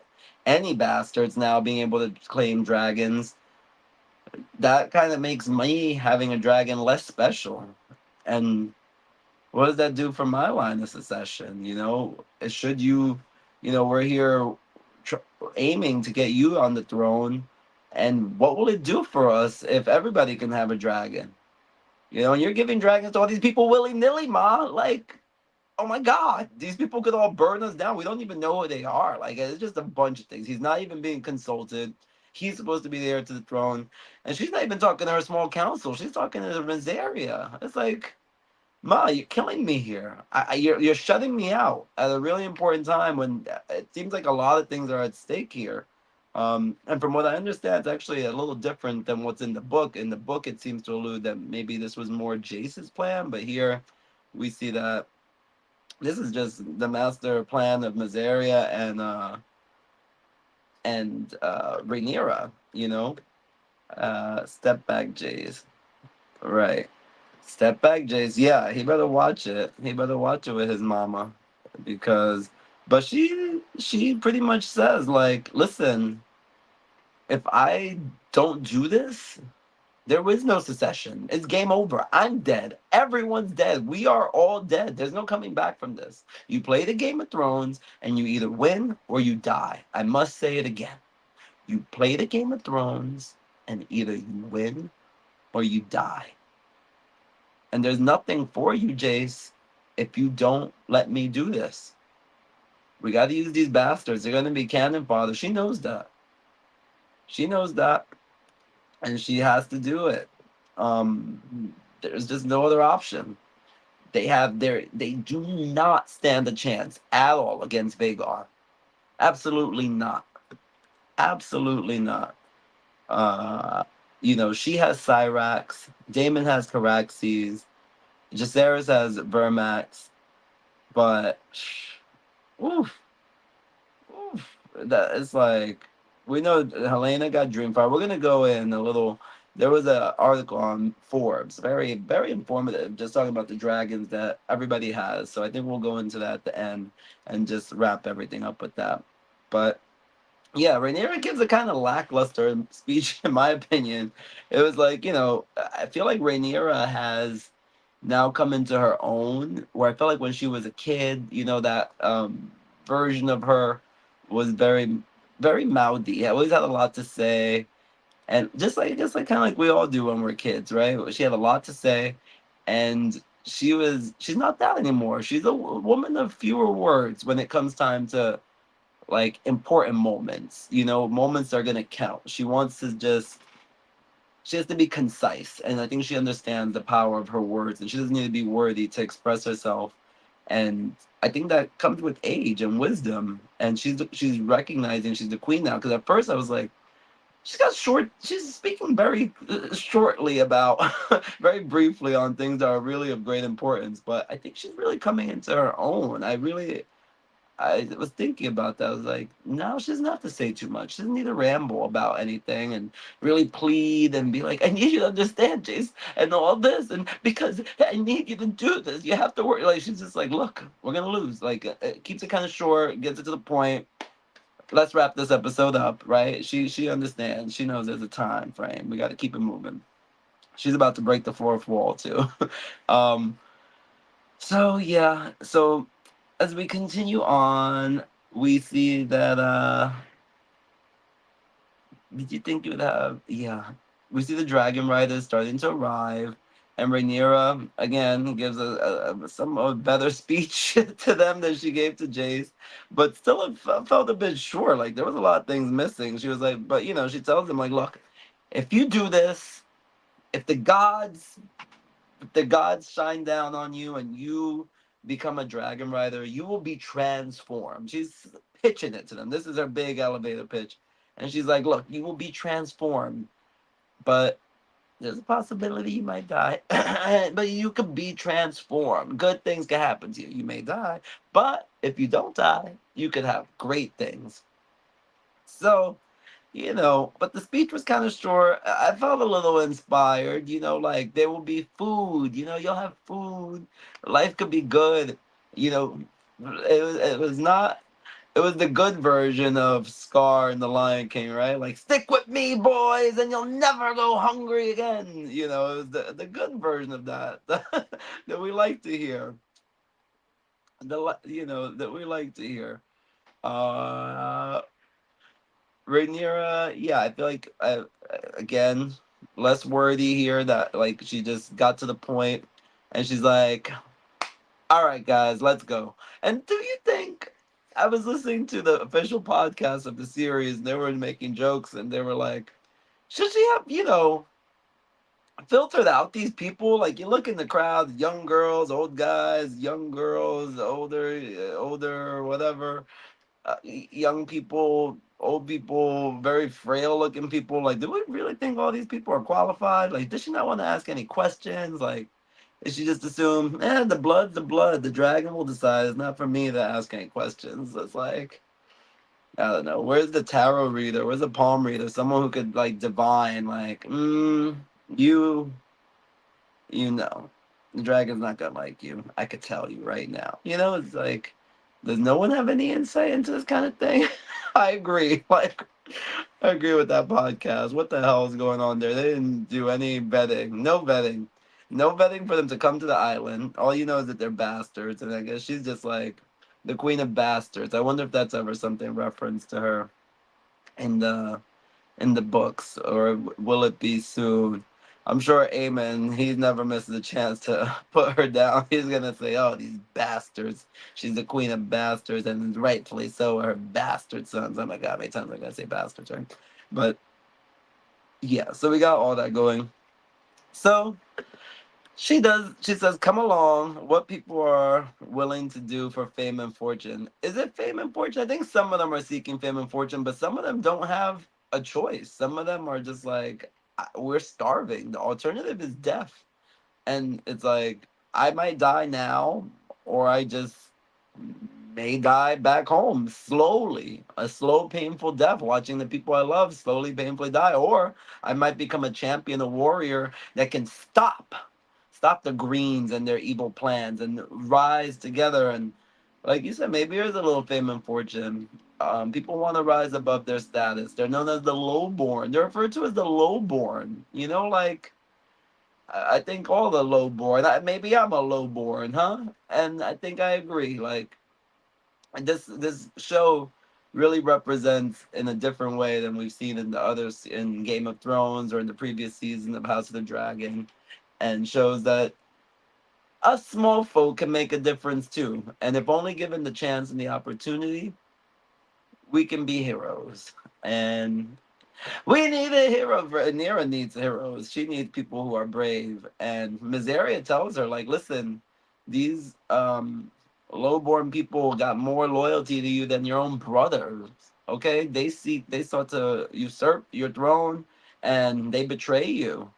any bastards now being able to claim dragons, that kind of makes me having a dragon less special. And what does that do for my line of succession? Should you, we're here tr- aiming to get you on the throne. And what will it do for us if everybody can have a dragon? And you're giving dragons to all these people willy nilly, ma. Like, oh my God, these people could all burn us down. We don't even know who they are. Like, it's just a bunch of things. He's not even being consulted. He's supposed to be there to the throne. And she's not even talking to her small council. She's talking to Rosaria. It's like, Ma, you're killing me here. You're shutting me out at a really important time when it seems like a lot of things are at stake here. And from what I understand, it's actually a little different than what's in the book. In the book, it seems to allude that maybe this was more Jace's plan, but here we see that this is just the master plan of Mazaria and Rhaenyra. Step back, Jace. Right. Step back, Jace. Yeah, he better watch it. He better watch it with his mama, because, but she pretty much says like, listen, if I don't do this, there is no secession. It's game over. I'm dead. Everyone's dead. We are all dead. There's no coming back from this. You play the Game of Thrones, and you either win or you die. I must say it again. You play the Game of Thrones, and either you win or you die. And there's nothing for you, Jace, if you don't let me do this. We got to use these bastards. They're going to be cannon fodder. She knows that. She knows that. And she has to do it. There's just no other option. They do not stand a chance at all against Vagar. Absolutely not. Absolutely not. Uh, she has Cyrax. Damon has Caraxes. Jaceres has Vermax. But oof, oof, that it's like we know Helena got Dreamfire. We're gonna go in a little. There was an article on Forbes, very very informative, just talking about the dragons that everybody has. So I think we'll go into that at the end and just wrap everything up with that. But yeah, Rhaenyra gives a kind of lackluster speech, in my opinion. It was like, I feel like Rhaenyra has now come into her own, where I felt like when she was a kid, that version of her was very, very mouthy. I always had a lot to say. And just like kind of like we all do when we're kids, right? She had a lot to say, and she's not that anymore. She's a woman of fewer words when it comes time to like important moments, moments that are gonna count. She has to be concise, and I think she understands the power of her words, and she doesn't need to be worthy to express herself. And I think that comes with age and wisdom, and she's recognizing she's the queen now. Because at first I was like, she's speaking very shortly about very briefly on things that are really of great importance, but I think she's really coming into her own. I was thinking about that. I was like, no, she doesn't have to say too much. She doesn't need to ramble about anything and really plead and be like, I need you to understand, Jace, and all this. And because I need you to do this, you have to work. Like, she's just like, look, we're going to lose. Like, it keeps it kind of short, gets it to the point. Let's wrap this episode up, right? She understands. She knows there's a time frame. We got to keep it moving. She's about to break the fourth wall, too. um, so, yeah. So, as we continue on, we see that did you think you would have yeah. We see the dragon riders starting to arrive, and Rhaenyra again gives a somewhat better speech to them than she gave to Jace, but still it felt a bit short. Like there was a lot of things missing. She was like, but she tells them like, look, if you do this, if the gods shine down on you and you become a dragon rider, you will be transformed. She's pitching it to them. This is her big elevator pitch. And she's like, look, you will be transformed, but There's a possibility you might die, but you could be transformed. Good things can happen to you. You may die, but if you don't die, you could have great things. So, but the speech was kind of short. I felt a little inspired, like there will be food, you'll have food. Life could be good. You know, it was not, it was the good version of Scar in The Lion King, right? Like, stick with me, boys, and you'll never go hungry again. It was the good version of that that we like to hear. That we like to hear. Uh, Rhaenyra, yeah, I feel like again, less wordy here. That like she just got to the point, and she's like, "All right, guys, let's go." And do you think? I was listening to the official podcast of the series, and they were making jokes, and they were like, "Should she have, filtered out these people? Like you look in the crowd, young girls, old guys, young girls, older, whatever." Young people, old people, very frail looking people. Like, do we really think all these people are qualified? Like, does she not want to ask any questions? Like, did she just assume, the blood's the blood. The dragon will decide. It's not for me to ask any questions. It's like, I don't know. Where's the tarot reader? Where's the palm reader? Someone who could, like, divine, like, you the dragon's not gonna like you. I could tell you right now. It's like, does no one have any insight into this kind of thing? I agree. Like, I agree with that podcast. What the hell is going on there? They didn't do any vetting. No vetting. No vetting for them to come to the island. All you know is that they're bastards, and I guess she's just like the queen of bastards. I wonder if that's ever something referenced to her in the books, or will it be soon? I'm sure Aemon, he never misses a chance to put her down. He's gonna say, "Oh, these bastards! She's the queen of bastards, and rightfully so. Her bastard sons." Oh my God, how many times am I gonna say bastards, right? But yeah, so we got all that going. So she does. She says, "Come along. What people are willing to do for fame and fortune? Is it fame and fortune? I think some of them are seeking fame and fortune, but some of them don't have a choice. Some of them are just like, we're starving. The alternative is death, and it's like I might die now, or I just may die back home slowly, a slow, painful death, watching the people I love slowly, painfully die, or I might become a champion, a warrior that can stop the Greens and their evil plans and rise together. And like you said, maybe there's a little fame and fortune. People want to rise above their status. They're known as the lowborn. They're referred to as the lowborn. Like I think all the lowborn. Maybe I'm a lowborn, huh? And I think I agree. Like, and this show really represents in a different way than we've seen in the others in Game of Thrones or in the previous season of House of the Dragon, and shows that us small folk can make a difference too. And if only given the chance and the opportunity, we can be heroes. And we need a hero. Nira needs heroes. She needs people who are brave. And Miseria tells her, like, listen, these lowborn people got more loyalty to you than your own brothers. Okay? They sought to usurp your throne and they betray you.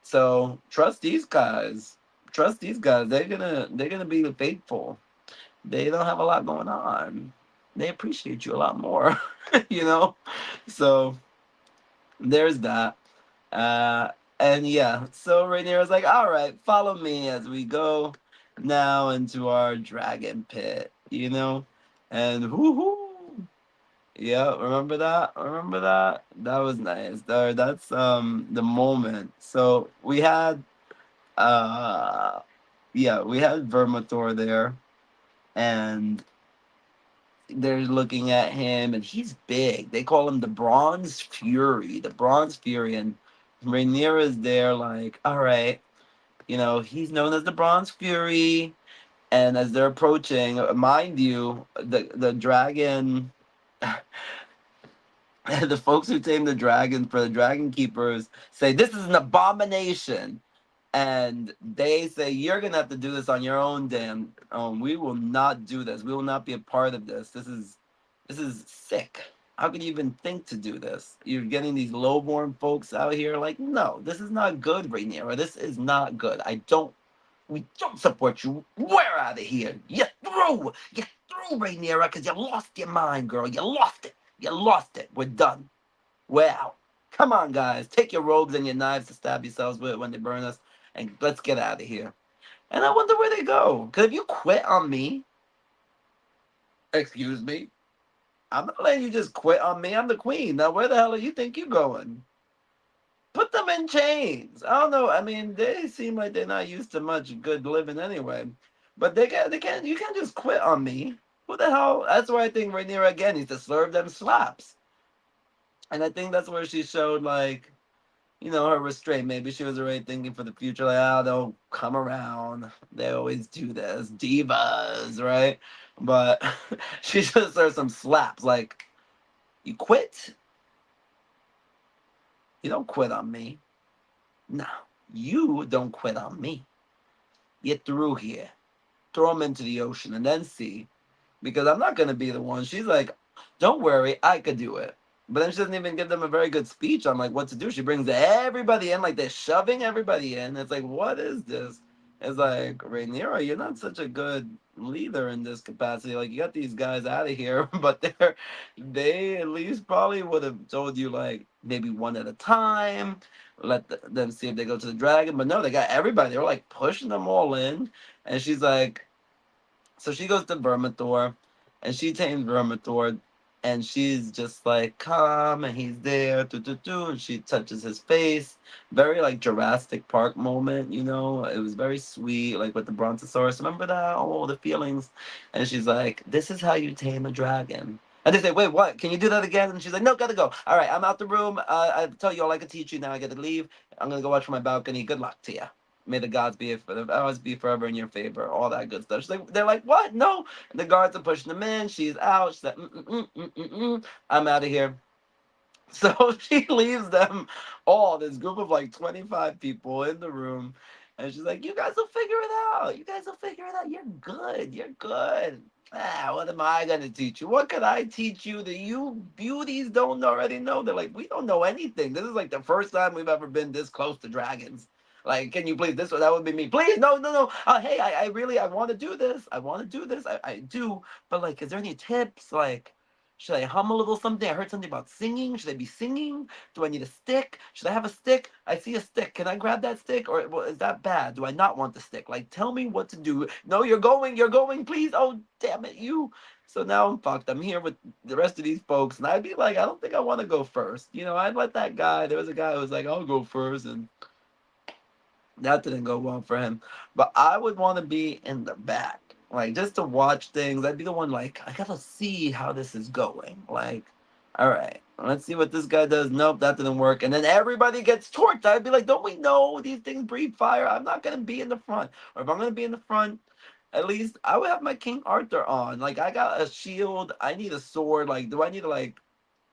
So trust these guys. Trust these guys. They're gonna be faithful. They don't have a lot going on. They appreciate you a lot more, you know. So there's that. Uh, and yeah, so Rhaenyra's like, "All right, follow me as we go now into our dragon pit," and whoo. Yeah, remember that? Remember that? That was nice. That's the moment. So we had uh yeah, we had Vermithor there, and they're looking at him, and he's big. They call him the Bronze Fury, and Rhaenyra is there, like, all right, he's known as the Bronze Fury, and as they're approaching, mind you, the dragon, the folks who tame the dragon for the dragon keepers say this is an abomination. And they say, you're gonna have to do this on your own we will not do this. We will not be a part of this. This is sick. How could you even think to do this? You're getting these lowborn folks out here like, no, this is not good, Rhaenyra. This is not good. We don't support you. We're out of here. You're through, Rhaenyra, because you lost your mind, girl. You lost it. You lost it. We're done. We're out. Come on, guys. Take your robes and your knives to stab yourselves with when they burn us, and let's get out of here. And I wonder where they go. Because if you quit on me, excuse me, I'm not letting you just quit on me. I'm the queen. Now, where the hell do you think you're going? Put them in chains. I don't know. I mean, they seem like they're not used to much good living anyway. But they can't. You can't just quit on me. Who the hell? That's why I think Rhaenyra again needs to serve them slaps. And I think that's where she showed like, her restraint. Maybe she was already thinking for the future, like, they'll come around. They always do this, divas, right? But she should serve some slaps. Like, you quit. You don't quit on me. No, you don't quit on me. Get through here. Throw them into the ocean and then see. Because I'm not going to be the one. She's like, don't worry, I could do it. But then she doesn't even give them a very good speech on like what to do. She brings everybody in, like they're shoving everybody in. It's like, what is this? It's like, Rhaenyra, you're not such a good leader in this capacity. Like, you got these guys out of here, but they at least probably would have told you like maybe one at a time, let them see if they go to the dragon. But no, they got everybody. They were like pushing them all in, and she's like, so she goes to Vermithor, and she tames Vermithor, and she's just like calm, and he's there, and she touches his face. Very like Jurassic Park moment, It was very sweet, like with the Brontosaurus. Remember that? Oh, the feelings. And she's like, "This is how you tame a dragon." And they say, "Wait, what? Can you do that again?" And she's like, "No, gotta go. All right, I'm out the room. I tell you all I can teach you. Now I get to leave. I'm gonna go watch from my balcony. Good luck to you." May the gods be always be forever in your favor, all that good stuff. They're like, what? No. And the guards are pushing them in. She's out. She's like, I'm out of here. So she leaves them all, this group of like 25 people in the room. And she's like, you guys will figure it out. You guys will figure it out. You're good. You're good. What am I going to teach you? What could I teach you that you beauties don't already know? They're like, we don't know anything. This is like the first time we've ever been this close to dragons. Like, can you please, this or that would be me. Please, no, no, no. Hey, I really, I want to do this. I want to do this. I do. But like, is there any tips? Like, should I hum a little something? I heard something about singing. Should I be singing? Do I need a stick? Should I have a stick? I see a stick. Can I grab that stick? Or well, is that bad? Do I not want the stick? Like, tell me what to do. No, you're going, please. Oh, damn it, you. So now I'm fucked. I'm here with the rest of these folks. And I'd be like, I don't think I want to go first. I'd let that guy, there was a guy who was like, I'll go first. And that didn't go well for him. But I would want to be in the back, like just to watch things. I'd be the one like, I gotta see how this is going. Like, all right, let's see what this guy does. Nope, that didn't work. And then everybody gets torched. I'd be like, don't we know these things breathe fire? I'm not gonna be in the front. Or if I'm gonna be in the front, at least I would have my King Arthur on. Like, I got a shield. I need a sword. Like, do I need to like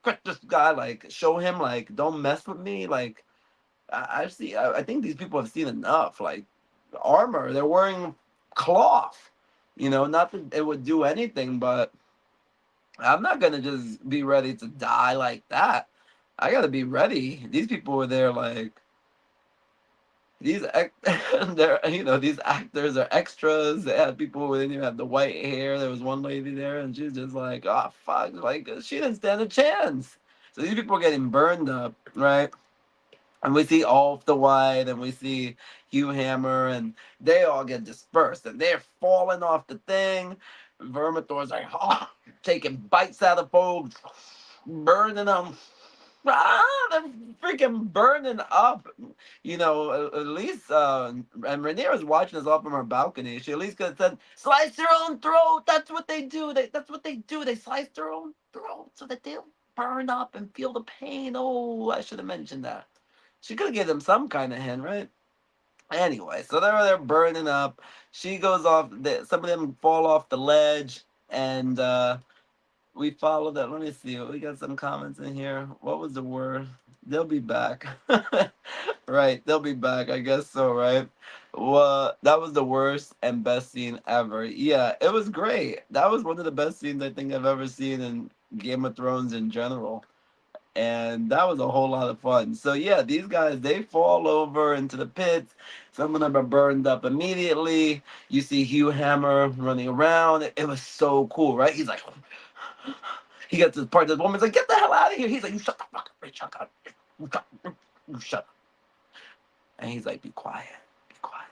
crush this guy? Like, show him like, don't mess with me. Like, I've seen. I think these people have seen enough. Like armor, they're wearing cloth. Not that it would do anything, but I'm not gonna just be ready to die like that. I gotta be ready. These people were there like they're these actors are extras. They had people who didn't even have the white hair. There was one lady there, and she's just like, oh fuck, like she didn't stand a chance. So these people are getting burned up, right? And we see Ulf the White, and we see Hugh Hammer, and they all get dispersed, and they're falling off the thing. Vermithor's like, oh, taking bites out of folks, burning them. They're freaking burning up. At least, and Rhaenyra's watching us all from her balcony. She at least could have said, slice their own throat. That's what they do. That's what they do. They slice their own throat so that they'll burn up and feel the pain. Oh, I should have mentioned that. She could have given them some kind of hint, right? Anyway, so they're burning up. She goes off. Some of them fall off the ledge, and we follow that. Let me see. We got some comments in here. What was the word? they'll be back. Right, they'll be back. I guess so. Right. Well, that was the worst and best scene ever. Yeah, it was great. That was one of the best scenes I think I've ever seen in Game of Thrones in general. And that was a whole lot of fun. So yeah, these guys they fall over into the pits. Some of them are burned up immediately. You see Hugh Hammer running around. It was so cool, right? He's like, he gets this part. This woman's like, "Get the hell out of here!" He's like, "You shut the fuck up! You shut up! You shut up!" And he's like, "Be quiet, be quiet."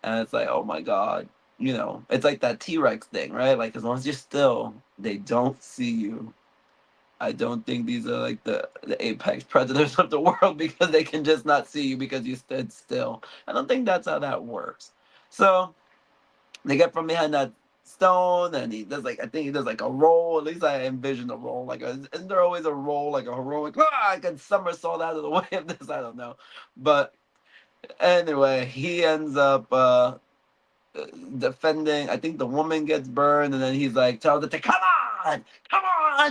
And it's like, oh my god, it's like that T-Rex thing, right? Like as long as you're still, they don't see you. I don't think these are like the apex predators of the world because they can just not see you because you stood still. I don't think that's how that works. So they get from behind that stone and he does like I think he does like a roll. At least I envision a roll. Isn't there always a roll like a heroic I can somersault out of the way of this? I don't know. But anyway, he ends up defending. I think the woman gets burned, and then he's like, tells it to come on,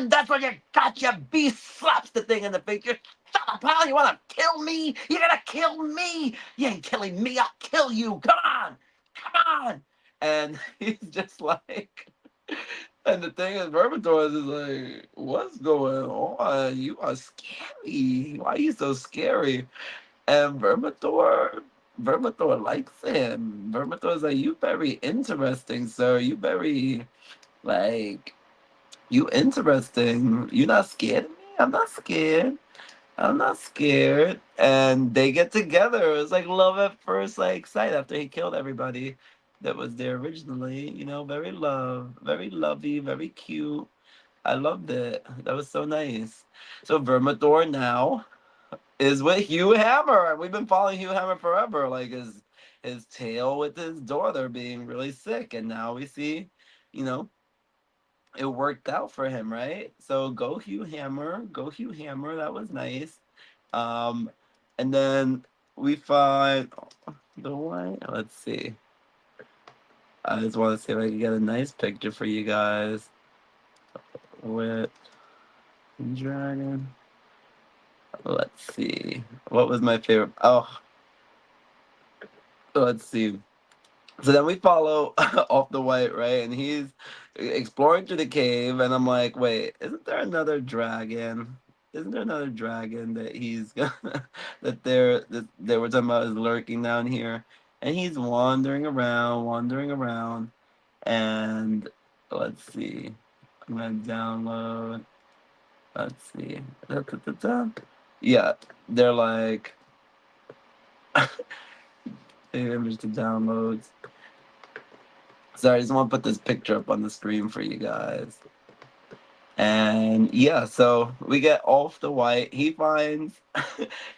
that's what you got, you beast. Slaps the thing in the face. You shut up, pal. You want to kill me? You're gonna kill me. You ain't killing me. I'll kill you. Come on. And he's just like. And the thing is, Vermintors is like, what's going on? You are scary. Why are you so scary? And Vermithor likes him. Vermithor's like, you very interesting, sir. You very, like, you interesting. You not scared of me? I'm not scared. I'm not scared. And they get together. It was like love at first like sight after he killed everybody that was there originally. Very lovey, very cute. I loved it. That was so nice. So Vermithor now is with Hugh Hammer. We've been following Hugh Hammer forever, like his tale with his daughter being really sick, and now we see, you know, it worked out for him, right? So go Hugh Hammer, go Hugh Hammer. That was nice. Um, and then we find the one. Let's see. I just want to see if I can get a nice picture for you guys with dragon. Let's see. What was my favorite? Oh, let's see. So then we follow off the white, right? And he's exploring through the cave, and I'm like, wait, isn't there another dragon? Isn't there another dragon that he's gonna that they were talking about is lurking down here? And he's wandering around, and let's see. I'm gonna download. Let's see. Da-da-da-da. Yeah, they're like image to downloads. Sorry, I just want to put this picture up on the screen for you guys. And yeah, so we get off the white. He finds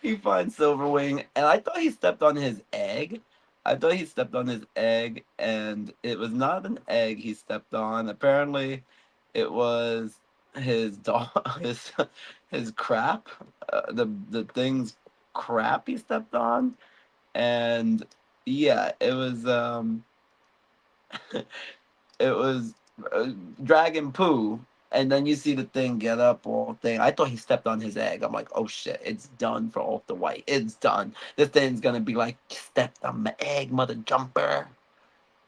he finds Silverwing, and I thought he stepped on his egg. I thought he stepped on his egg, and it was not an egg he stepped on. Apparently, it was his dog, his crap, the thing's crap he stepped on, and yeah, it was dragon poo, and then you see the thing get up all thing. I thought he stepped on his egg. I'm like, oh shit, it's done for off the white. It's done. This thing's gonna be like, stepped on my egg, mother jumper.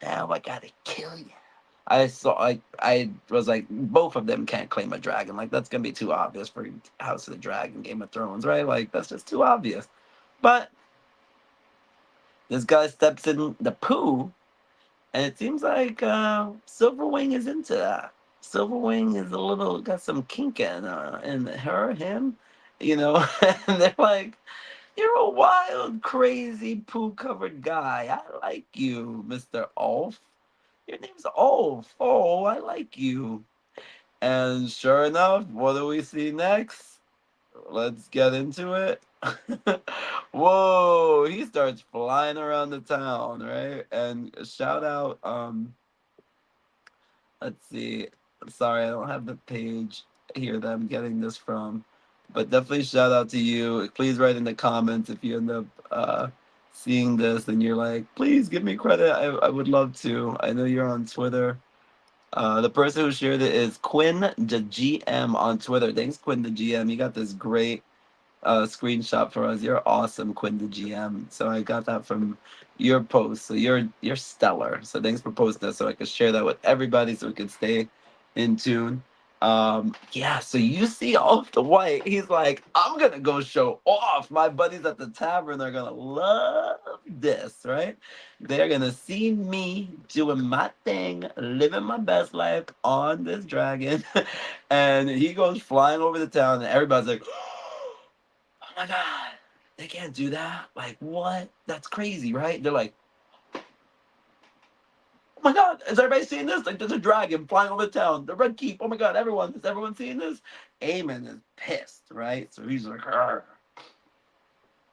Now I gotta kill you. I was like, both of them can't claim a dragon. Like that's gonna be too obvious for House of the Dragon, Game of Thrones, right? Like that's just too obvious. But this guy steps in the poo, and it seems like Silverwing is into that. Silverwing is a little got some kink in her, him, and they're like, "You're a wild, crazy, poo-covered guy. I like you, Mister Ulf. Your name's Ulf. Oh, I like you." And sure enough, what do we see next? Let's get into it. Whoa, he starts flying around the town, right? And shout out, let's see. Sorry, I don't have the page here that I'm getting this from. But definitely shout out to you. Please write in the comments if you end up seeing this and you're like, please give me credit. I would love to. I know you're on Twitter. The person who shared it is Quinn the GM on Twitter. Thanks, Quinn the GM. You got this great screenshot for us. You're awesome, Quinn the GM. So I got that from your post. So you're stellar. So thanks for posting that so I could share that with everybody so we could stay in tune. Yeah, so you see off the white, he's like, I'm gonna go show off. My buddies at the tavern are gonna love this, right? They're gonna see me doing my thing, living my best life on this dragon. And he goes flying over the town, and everybody's like, oh my god, they can't do that. Like, what? That's crazy, right? They're like, oh my god, is everybody seeing this? Like, there's a dragon flying over the town. The red keep. Oh my god, everyone, is everyone seeing this? Aemon is pissed, right? So he's like, "Arr."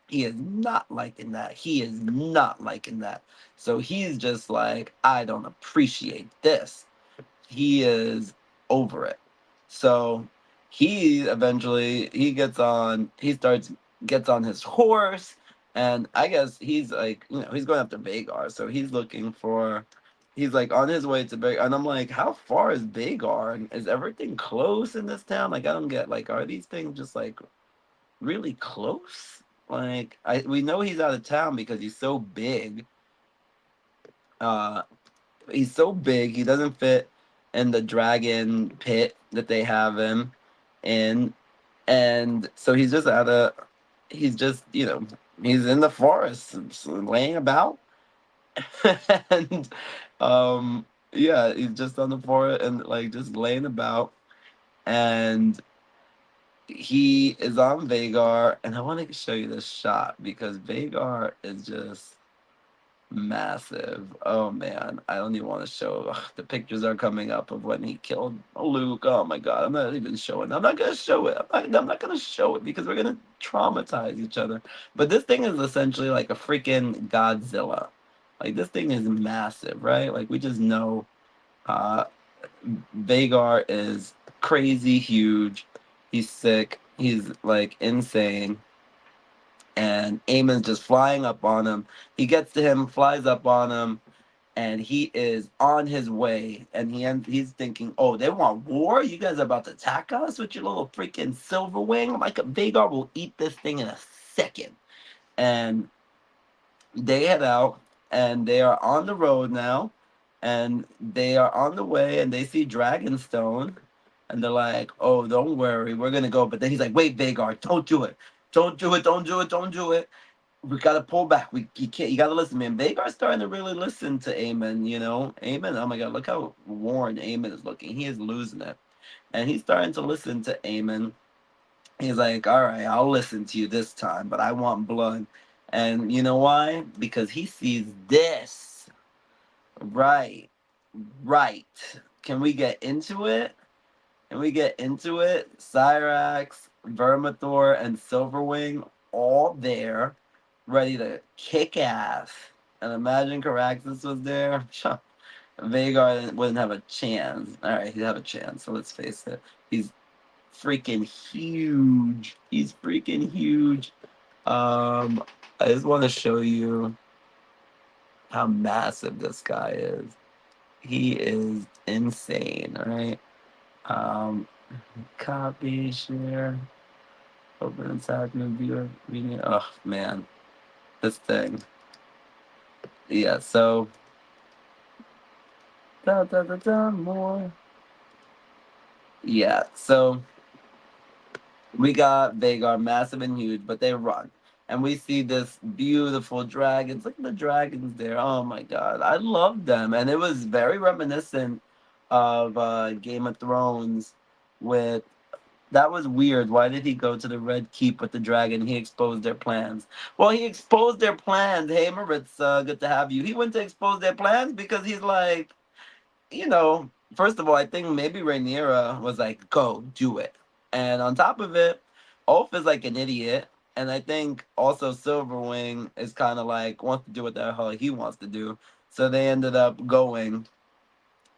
He is not liking that. He is not liking that. So he's just like, I don't appreciate this. He is over it. So he eventually he starts gets on his horse, and I guess he's like, he's going after Vagar, so he's like on his way to Vagar, and I'm like, how far is Vagar? And is everything close in this town? Like, I don't get, like, are these things just like really close? Like, we know he's out of town because uh he's so big, he doesn't fit in the dragon pit that they have him in. And so he's just, he's in the forest, laying about. And yeah, he's just on the forest and like just laying about. And he is on Vagar, and I want to show you this shot because Vagar is just massive. Oh man, I don't even want to show. Ugh, the pictures are coming up of when he killed Luke. Oh my god, I'm not even showing. I'm not gonna show it. I'm not gonna show it because we're gonna traumatize each other. But this thing is essentially like a freaking Godzilla. Like, this thing is massive, right? Like, we just know uh Vagar is crazy huge. He's sick. He's like insane, and Aemon's just flying up on him. He gets to him, flies up on him, and he is on his way. And he's thinking, "Oh, they want war? You guys are about to attack us with your little freaking silver wing? Like, Vagar will eat this thing in a second." And they head out, and they are on the road now, and they are on the way, and they see Dragonstone, and they're like, "Oh, don't worry, we're gonna go." But then he's like, "Wait, Vagar, don't do it, don't do it, don't do it, don't do it. We gotta pull back. You can't. You gotta listen, man." Vagar's starting to really listen to Aemon. Aemon. Oh my god, look how worn Aemon is looking. He is losing it, and he's starting to listen to Aemon. He's like, all right, I'll listen to you this time, but I want blood. And you know why? Because he sees this. Right. Right. Can we get into it? Can we get into it? Cyrax, Vermithor, and Silverwing all there, ready to kick ass. And imagine Caraxes was there. Vagar wouldn't have a chance. All right, he'd have a chance. So let's face it. He's freaking huge. He's freaking huge. Um, I just want to show you how massive this guy is. He is insane, all right? Um, Copy, share, open inside new viewer, reading. Oh man, this thing. Yeah, so more. Yeah, so we got Vagar, massive and huge, but they run. And we see this beautiful dragons. Look at the dragons there. Oh my god. I love them. And it was very reminiscent of Game of Thrones with that was weird. Why did he go to the Red Keep with the dragon? He exposed their plans. Well, he exposed their plans. Hey, Maritz, good to have you. He went to expose their plans because he's like, first of all, I think maybe Rhaenyra was like, go, do it. And on top of it, Ulf is like an idiot. And I think also Silverwing is kind of like, wants to do what the hell he wants to do. So they ended up going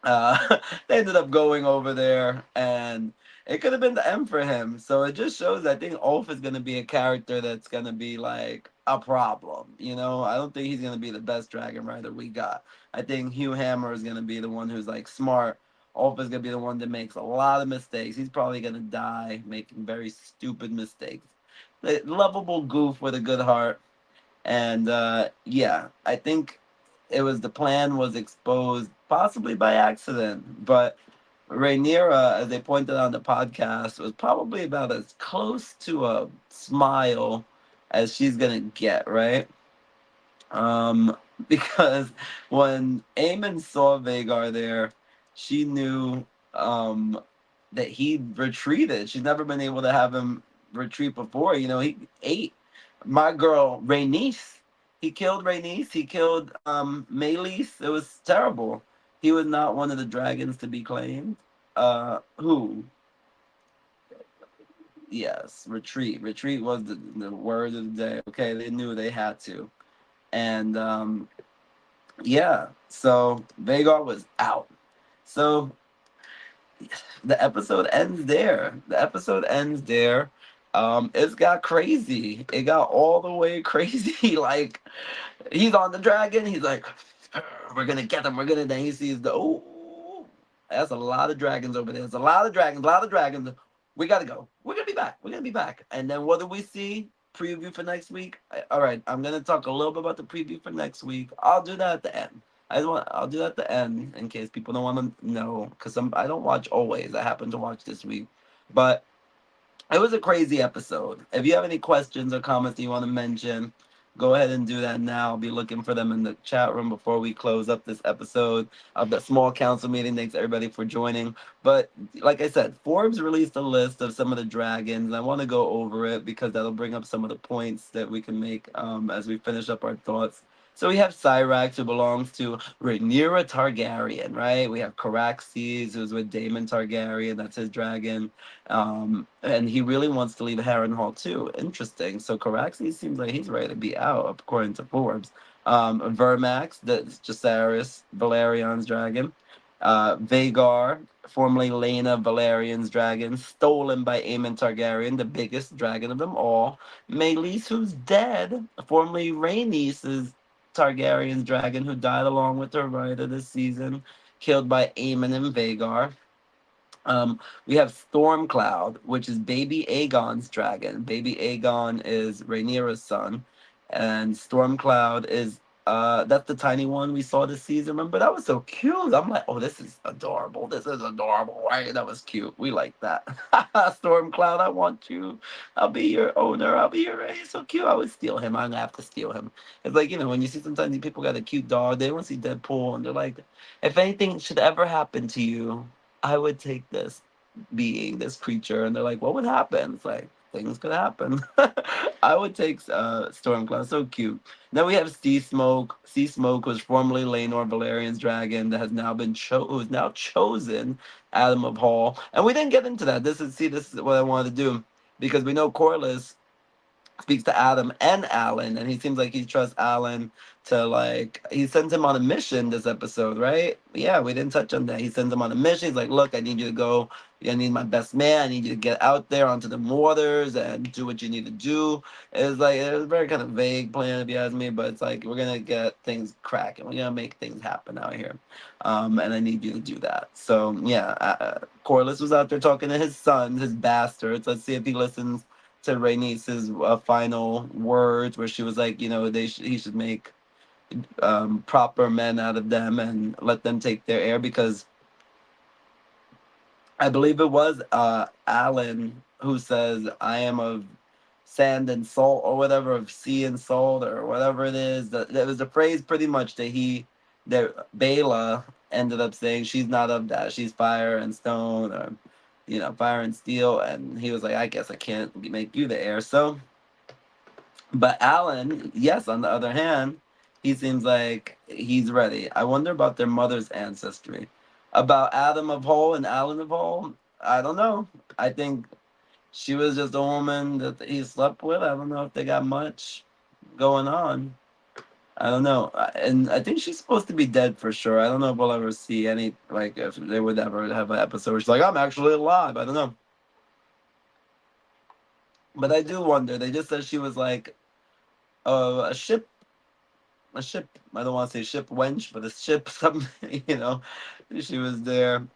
they ended up going over there, and it could have been the end for him. So it just shows, I think Ulf is going to be a character that's going to be like a problem. I don't think he's going to be the best dragon rider we got. I think Hugh Hammer is going to be the one who's like smart. Ulf is going to be the one that makes a lot of mistakes. He's probably going to die making very stupid mistakes. a lovable goof with a good heart. And yeah, I think it was the plan was exposed possibly by accident, but Rhaenyra, as they pointed out on the podcast, was probably about as close to a smile as she's gonna get, right? Um, because when Aemon saw Vagar there, she knew um, that he retreated. She's never been able to have him retreat before. You know, he ate my girl Rhaenys. He killed Rhaenys. He killed Meleys. It was terrible. He was not one of the dragons to be claimed. Who? Yes, retreat. Retreat was the word of the day. Okay, they knew they had to. And yeah, so Vagar was out. So the episode ends there. The episode ends there. It's got crazy. It got all the way crazy. Like he's on the dragon. He's like, we're gonna get him. We're gonna. Then he sees the that's a lot of dragons over there. There's a lot of dragons. A lot of dragons. We gotta go. We're gonna be back. We're gonna be back. And then what do we see? Preview for next week. All right, I'm gonna talk a little bit about the preview for next week. I'll do that at the end. I'll do that at the end in case people don't want to know because I don't watch always. I happen to watch this week, but it was a crazy episode. If you have any questions or comments that you want to mention, go ahead and do that now. I'll be looking for them in the chat room before we close up this episode of the small council meeting. Thanks everybody for joining. But like I said, Forbes released a list of some of the dragons. I want to go over it because that'll bring up some of the points that we can make as we finish up our thoughts. So we have Cyrax, who belongs to Rhaenyra Targaryen, right? We have Caraxes, who's with Daemon Targaryen. That's his dragon. And he really wants to leave Harrenhal too. Interesting. So Caraxes seems like he's ready to be out, according to Forbes. Vermax, that's Jacaerys Valerion's dragon. Vagar, formerly Lena Valerian's dragon, stolen by Aemon Targaryen, the biggest dragon of them all. Meleys, who's dead, formerly Rhaenys' Targaryen's dragon, who died along with her rider this season, killed by Aemon and Vagar. We have Stormcloud, which is Baby Aegon's dragon. Baby Aegon is Rhaenyra's son, and Stormcloud is that's the tiny one we saw this season. Remember that was so cute. I'm like, oh, this is adorable. This is adorable. Right? That was cute. We like that. Stormcloud, I want you. I'll be your owner. I'll be your. He's so cute. I would steal him. I'm gonna have to steal him. It's like when you see sometimes these people got a cute dog. They want to see Deadpool, and they're like, if anything should ever happen to you, I would take this being, this creature, and they're like, what would happen? It's like things could happen. I would take Stormcloud, so cute. Then we have Sea Smoke. Sea Smoke was formerly Laenor Valerian's dragon that has now been who's now chosen Adam of Hall. And we didn't get into that. This is what I wanted to do because we know Corlys speaks to Adam and Alan, and he seems like he trusts Alan to he sends him on a mission this episode, right? Yeah, we didn't touch on that. He sends him on a mission. He's like, look, I need you to go. I need my best man. I need you to get out there onto the waters and do what you need to do. It was a very kind of vague plan if you ask me, but it's like we're gonna get things cracking. We're gonna make things happen out here, and I need you to do that. So yeah, Corlys was out there talking to his sons, his bastards. Let's see if he listens to Rhaenys' final words, where she was like, he should make proper men out of them and let them take their heir, because I believe it was Alan who says, "I am of sand and salt," or whatever, of sea and salt, or whatever it is. That was the phrase pretty much that Bela ended up saying, she's not of that. She's fire and stone, or fire and steel. And he was like, I guess I can't make you the heir. So, but Alan, yes, on the other hand, he seems like he's ready. I wonder about their mother's ancestry. About Adam of Hall and Alan of Hall, I don't know. I think she was just a woman that he slept with. I don't know if they got much going on. I don't know. And I think she's supposed to be dead for sure. I don't know if we'll ever see any, if they would ever have an episode where she's like, I'm actually alive. I don't know. But I do wonder. They just said she was like a ship. I don't want to say ship wench, but a ship, something, she was there.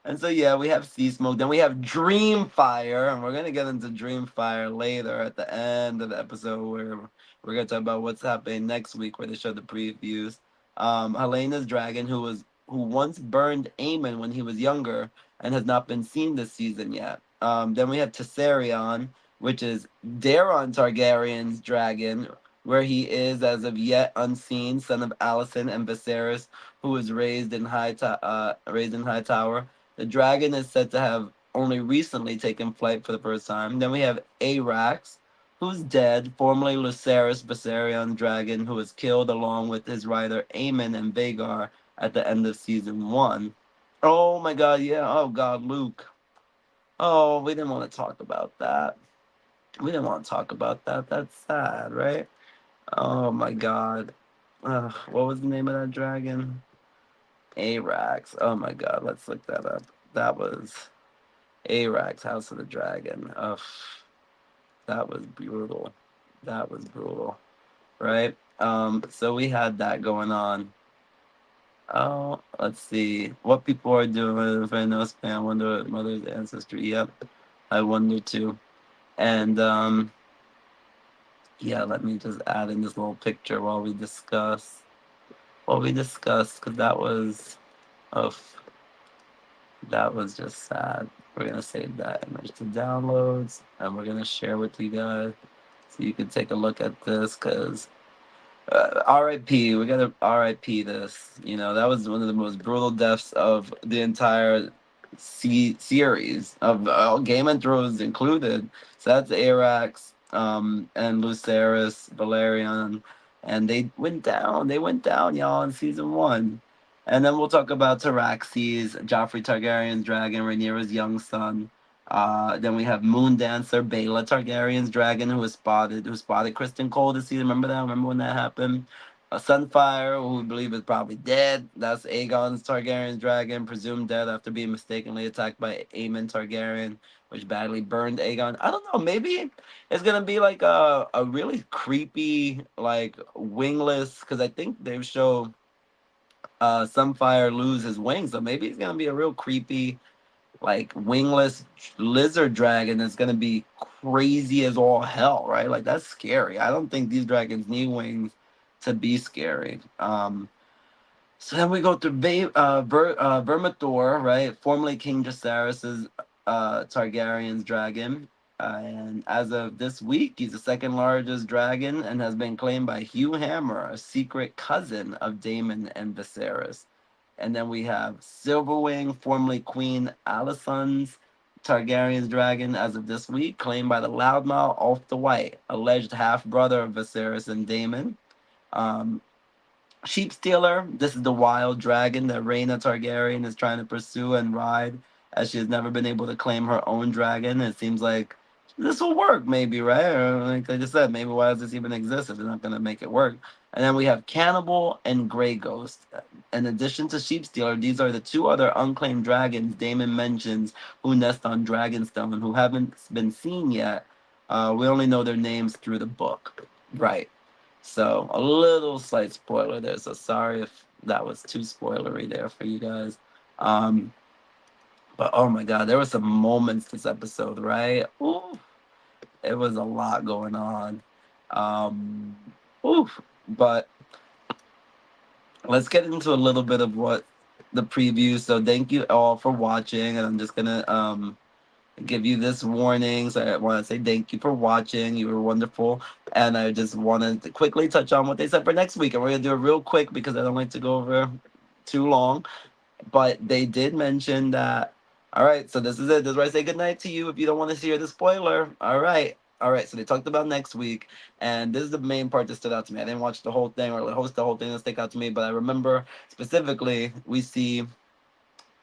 And so yeah, we have Sea Smoke. Then we have Dreamfire, and we're gonna get into Dreamfire later at the end of the episode where we're gonna talk about what's happening next week, where they show the previews. Helena's dragon, who once burned Aemon when he was younger and has not been seen this season yet. Then we have Tessarion, which is Daeron Targaryen's dragon, where he is as of yet unseen, son of Alicent and Viserys, who was raised in High Tower. The dragon is said to have only recently taken flight for the first time. Then we have Arax, who's dead, formerly Lucerys Viserion dragon, who was killed along with his rider Aemon and Vagar at the end of season one. Oh my god, yeah. Oh god, Luke. Oh, we didn't want to talk about that. We didn't want to talk about that. That's sad, right? Oh my god. What was the name of that dragon? Arax. Oh my god, let's look that up. That was Arax, House of the Dragon. Ugh, that was brutal. That was brutal, right? So we had that going on. Oh, let's see what people are doing. If I know spam, wonder mother's ancestry. Yep, I wonder too. And yeah, let me just add in this little picture while we discuss. While we discuss, because oh, that was just sad. We're gonna save that image to downloads, and we're gonna share with you guys so you can take a look at this. Cause R.I.P. We gotta R.I.P. this. You know that was one of the most brutal deaths of the entire series of Game of Thrones included. So that's Arax, and Lucerys, Valerian, and they went down. They went down, y'all, in season one. And then we'll talk about Taraxes, Joffrey Targaryen's dragon, Rhaenyra's young son. Then we have Moon Dancer, Baela Targaryen's dragon, who spotted Kristen Cole this season. Remember that? Remember when that happened? Sunfire, who we believe is probably dead. That's Aegon's Targaryen's dragon, presumed dead after being mistakenly attacked by Aemon Targaryen, which badly burned Aegon. I don't know. Maybe it's gonna be like a really creepy, like wingless, because I think they've shown Sunfire lose his wings, so maybe it's gonna be a real creepy, like wingless lizard dragon that's gonna be crazy as all hell, right? Like that's scary. I don't think these dragons need wings to be scary. So then we go to Vermithor, right? Formerly King Jacaerys' Targaryen's dragon. And as of this week, he's the second largest dragon and has been claimed by Hugh Hammer, a secret cousin of Daemon and Viserys. And then we have Silverwing, formerly Queen Alicent's Targaryen's dragon, as of this week, claimed by the loudmouth Ulf the White, alleged half brother of Viserys and Daemon. Um, Sheep Stealer. This is the wild dragon that Rhaena Targaryen is trying to pursue and ride, as she has never been able to claim her own dragon. It seems like this will work, maybe, right? Or like I just said, maybe why does this even exist if they're not going to make it work? And then we have Cannibal and Grey Ghost. In addition to Sheep Stealer, these are the two other unclaimed dragons Damon mentions who nest on Dragonstone and who haven't been seen yet. We only know their names through the book. Right. So a little slight spoiler there. So sorry if that was too spoilery there for you guys. Um, but oh my god, there were some moments this episode, right? Ooh, it was a lot going on. Um, ooh, but let's get into a little bit of what the preview. So thank you all for watching, and I'm just gonna give you this warning. So I want to say thank you for watching. You were wonderful. And I just wanted to quickly touch on what they said for next week. And we're going to do it real quick because I don't like to go over too long. But they did mention that, all right, so this is it. This is where I say goodnight to you if you don't want to hear the spoiler. All right. All right, so they talked about next week, and this is the main part that stood out to me. I didn't watch the whole thing or host the whole thing that stick out to me, but I remember specifically we see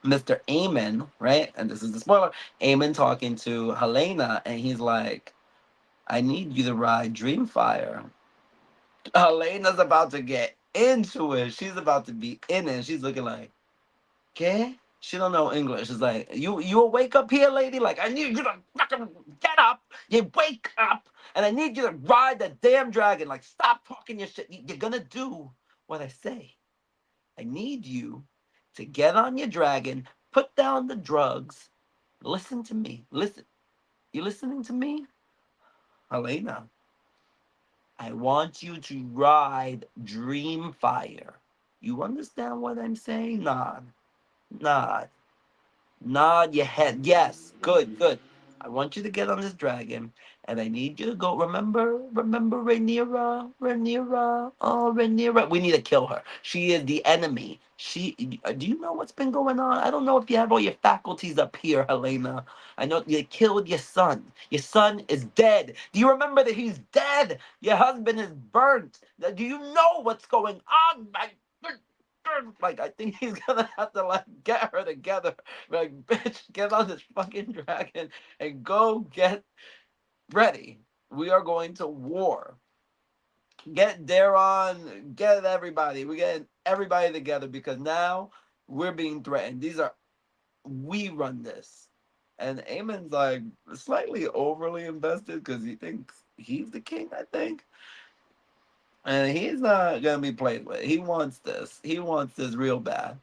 Mr. Aemon, right? And this is the spoiler. Aemon talking to Helena, and he's like, I need you to ride Dreamfire. Helena's about to get into it. She's about to be in it. She's looking like, okay? She don't know English. It's like, you awake up here, lady? Like, I need you to fucking get up. You wake up, and I need you to ride the damn dragon. Like, stop talking your shit. You're gonna do what I say. I need you to get on your dragon, Put down the drugs. Listen to me. Listen. You listening to me? Helena, I want you to ride Dreamfire. You understand what I'm saying? Nod. Nod. Nod your head. Yes. Good, good. I want you to get on this dragon, and I need you to go. Remember Rhaenyra? Rhaenyra? Oh, Rhaenyra. We need to kill her. She is the enemy. Do you know what's been going on? I don't know if you have all your faculties up here, Helena. I know you killed your son. Your son is dead. Do you remember that he's dead? Your husband is burnt. Do you know what's going on? Like, I think he's gonna have to like get her together. Like, bitch, get on this fucking dragon and go get ready. We are going to war. Get Daron, get everybody. We get everybody together because now we're being threatened. We run this. And Aemon's like slightly overly invested because he thinks he's the king, I think. And he's not gonna be played with. He wants this. He wants this real bad.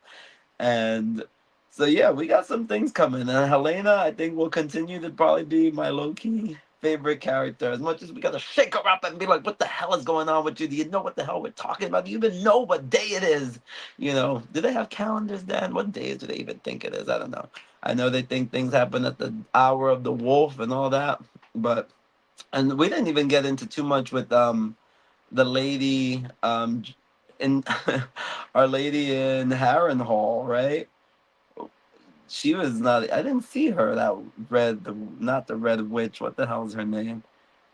And so yeah, we got some things coming. And Helena, I think, will continue to probably be my low key favorite character. As much as we gotta shake her up and be like, what the hell is going on with you? Do you know what the hell we're talking about? Do you even know what day it is? Do they have calendars then? What days do they even think it is? I don't know. I know they think things happen at the hour of the wolf and all that. But and we didn't even get into too much with the lady in our lady in Harrenhal, right? She was not. I didn't see her. That red, not the red witch. What the hell's her name?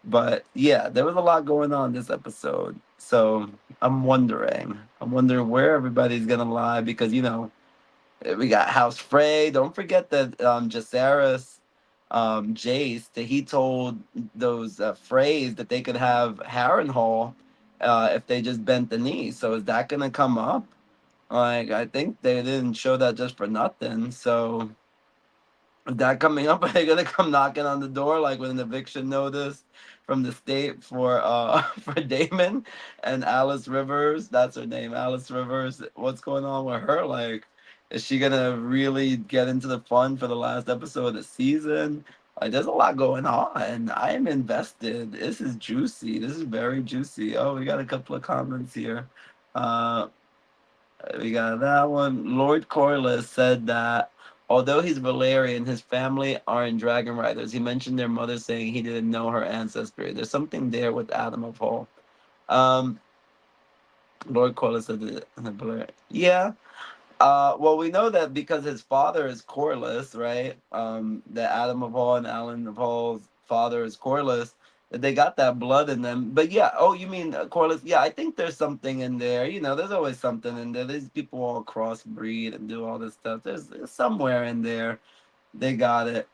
But yeah, there was a lot going on this episode. So I'm wondering. I'm wondering where everybody's gonna lie because we got House Frey. Don't forget that Jacaerys, Jace, that he told those Freys that they could have Harrenhal if they just bent the knee. So is that gonna come up? Like, I think they didn't show that just for nothing. So is that coming up? Are they gonna come knocking on the door like with an eviction notice from the state for for Damon and Alice Rivers? That's her name, Alice Rivers. What's going on with her? Like, is she gonna really get into the fun for the last episode of the season? Like, there's a lot going on. I am invested. This is juicy. This is very juicy. Oh, we got a couple of comments here. Uh, we got that one. Lord Corliss said that although he's Valerian, his family aren't dragon riders. He mentioned their mother saying he didn't know her ancestry. There's something there with Adam of Hall. Um, Lord Corliss said that Valerian. Yeah, well, we know that because his father is Corliss, right? That Adam of Hall and Alan of Hall's father is Corliss. That they got that blood in them. But yeah, oh, you mean Corliss? Yeah, I think there's something in there. There's always something in there. These people all crossbreed and do all this stuff. There's somewhere in there. They got it.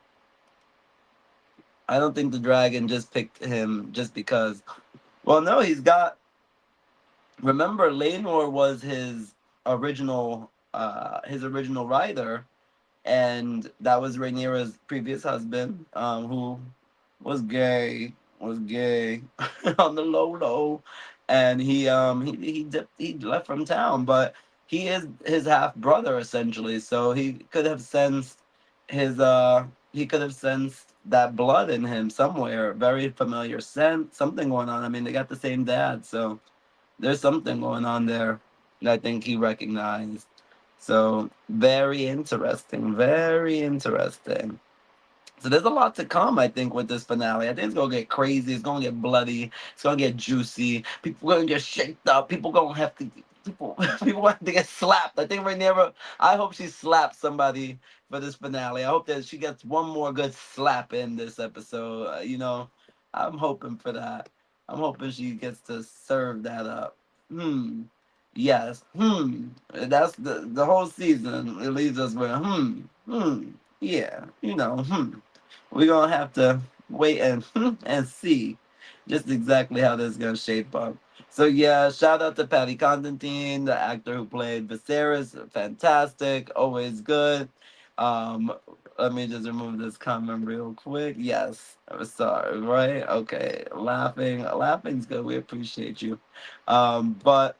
I don't think the dragon just picked him just because. Well, no, he's got. Remember, Lenor was his original rider, and that was Rhaenyra's previous husband, who was gay on the low low, and he left from town, but he is his half brother essentially, so his he could have sensed that blood in him somewhere, very familiar scent, something going on. I mean, they got the same dad, so there's something going on there that I think he recognized. So very interesting, very interesting. So there's a lot to come, I think, with this finale. I think it's gonna get crazy. It's gonna get bloody. It's gonna get juicy. People gonna get shaked up. People gonna have to. People have to get slapped. I think Rhaenyra. I hope she slaps somebody for this finale. I hope that she gets one more good slap in this episode. I'm hoping for that. I'm hoping she gets to serve that up. Hmm. Yes. Hmm. That's the whole season. It leaves us with hmm. Hmm. Yeah. Hmm. We're gonna have to wait and and see just exactly how this is gonna shape up. So yeah, shout out to Patty Constantine, the actor who played Viserys. Fantastic, always good. Um, Let me just remove this comment real quick. Yes, I'm sorry, right? Okay, laughing's good. We appreciate you. But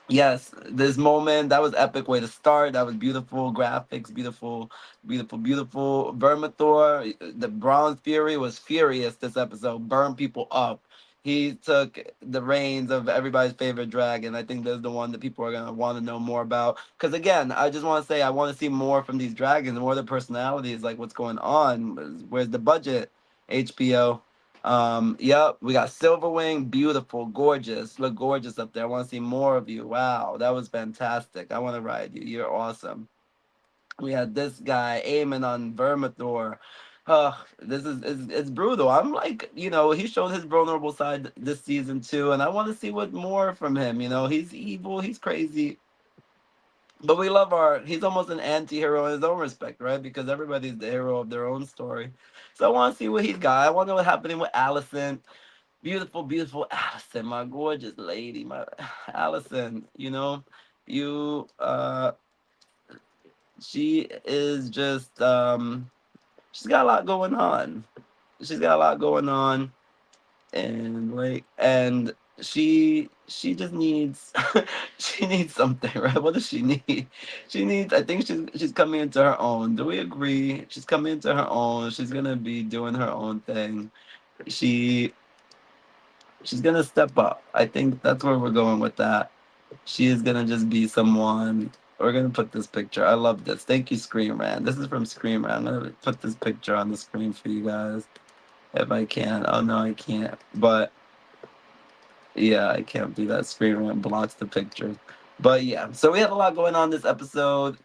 Yes, this moment, that was epic way to start. That was beautiful graphics, beautiful, beautiful, beautiful. Vermithor, the Bronze Fury was furious this episode, burned people up. He took the reins of everybody's favorite dragon. I think that's the one that people are gonna want to know more about. Because again, I just want to say I want to see more from these dragons, more of their personalities, like what's going on. Where's the budget? HBO. Yep, we got Silverwing, beautiful, gorgeous. Look gorgeous up there. I want to see more of you. Wow, that was fantastic. I want to ride you. You're awesome. We had this guy aiming on Vermithor. This is it's brutal. I'm like, he showed his vulnerable side this season too, and I want to see what more from him. He's evil, he's crazy, but we love our. He's almost an anti-hero in his own respect, right? Because everybody's the hero of their own story. So I want to see what he's got. I want to know what's happening with Allison. Beautiful, beautiful Allison, my gorgeous lady, my Allison. You she is just she's got a lot going on. She's got a lot going on, and she just needs she needs something, right? What does she need? She needs. I think she's coming into her own. Do we agree? She's coming into her own. She's gonna be doing her own thing. She she's gonna step up. I think that's where we're going with that. She is gonna just be someone. We're gonna put this picture. I love this. Thank you, Scream Rant. This is from Scream Rant. I'm gonna put this picture on the screen for you guys if I can. Oh no, I can't. But yeah, I can't do that. Screen Rant blocks the picture. But yeah, so we have a lot going on this episode.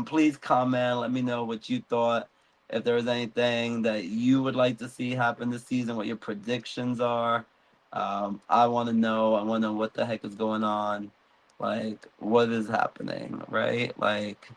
Please comment. Let me know what you thought. If there was anything that you would like to see happen this season, what your predictions are. I want to know. I want to know what the heck is going on. Like, what is happening, right? Like,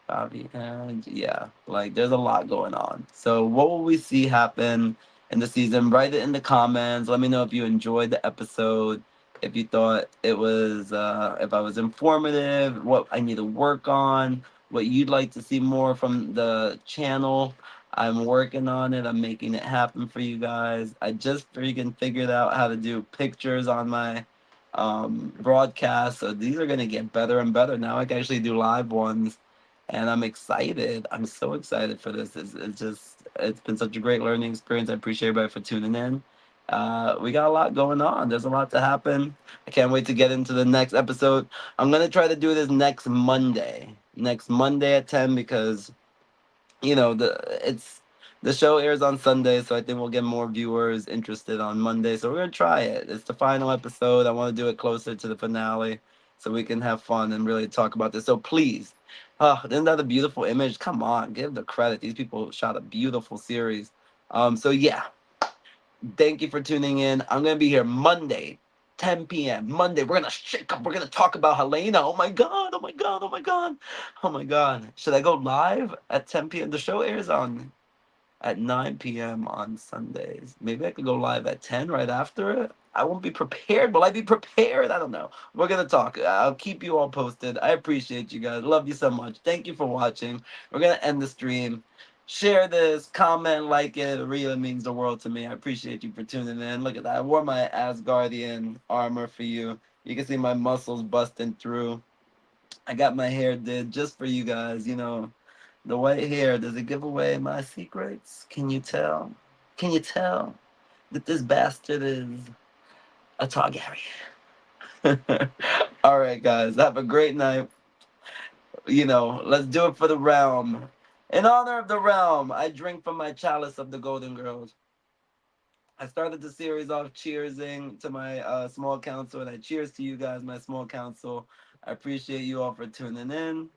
Bobby, and yeah, like there's a lot going on. So what will we see happen in the season? Write it in the comments. Let me know if you enjoyed the episode, if you thought it was if I was informative, what I need to work on, what you'd like to see more from the channel. I'm working on it. I'm making it happen for you guys. I just freaking figured out how to do pictures on my broadcast. So these are gonna get better and better. Now I can actually do live ones, and I'm excited. I'm so excited for this. It's been such a great learning experience. I appreciate everybody for tuning in. We got a lot going on. There's a lot to happen. I can't wait to get into the next episode. I'm gonna try to do this next Monday. Next Monday at 10 because the show airs on Sunday, so I think we'll get more viewers interested on Monday. So we're gonna try it. It's the final episode. I want to do it closer to the finale, so we can have fun and really talk about this. So please, isn't that a beautiful image? Come on, give the credit. These people shot a beautiful series. So yeah, thank you for tuning in. I'm gonna be here Monday, 10 p.m. Monday. We're gonna shake up. We're gonna talk about Helena. Oh my god. Oh my god. Oh my god. Oh my god. Should I go live at 10 p.m.? The show airs on at 9 p.m. on Sundays. Maybe I could go live at 10 right after it. I won't be prepared. Will I be prepared? I don't know. We're going to talk. I'll keep you all posted. I appreciate you guys. Love you so much. Thank you for watching. We're going to end the stream. Share this, comment, like it. It really means the world to me. I appreciate you for tuning in. Look at that. I wore my Asgardian armor for you. You can see my muscles busting through. I got my hair did just for you guys. The white hair, does it give away my secrets? Can you tell? Can you tell that this bastard is a Targaryen? All right, guys, have a great night. Let's do it for the realm. In honor of the realm, I drink from my chalice of the Golden Girls. I started the series off cheersing to my small council, and I cheers to you guys, my small council. I appreciate you all for tuning in.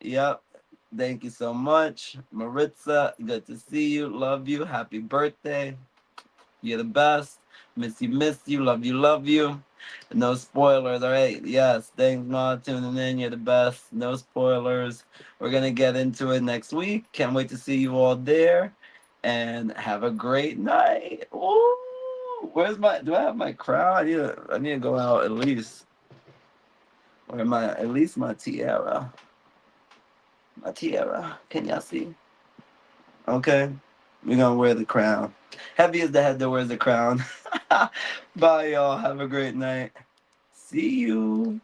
Yep. Thank you so much. Maritza, good to see you. Love you. Happy birthday. You're the best. Miss you. Love you, love you. No spoilers, all right? Yes, thanks, Ma, tuning in. You're the best. No spoilers. We're going to get into it next week. Can't wait to see you all there. And have a great night. Ooh, do I have my crown? I need to go out at least. At least my tiara. My tiara. Can y'all see? Okay. We're gonna wear the crown. Heavy is the head that wears the crown. Bye y'all. Have a great night. See you.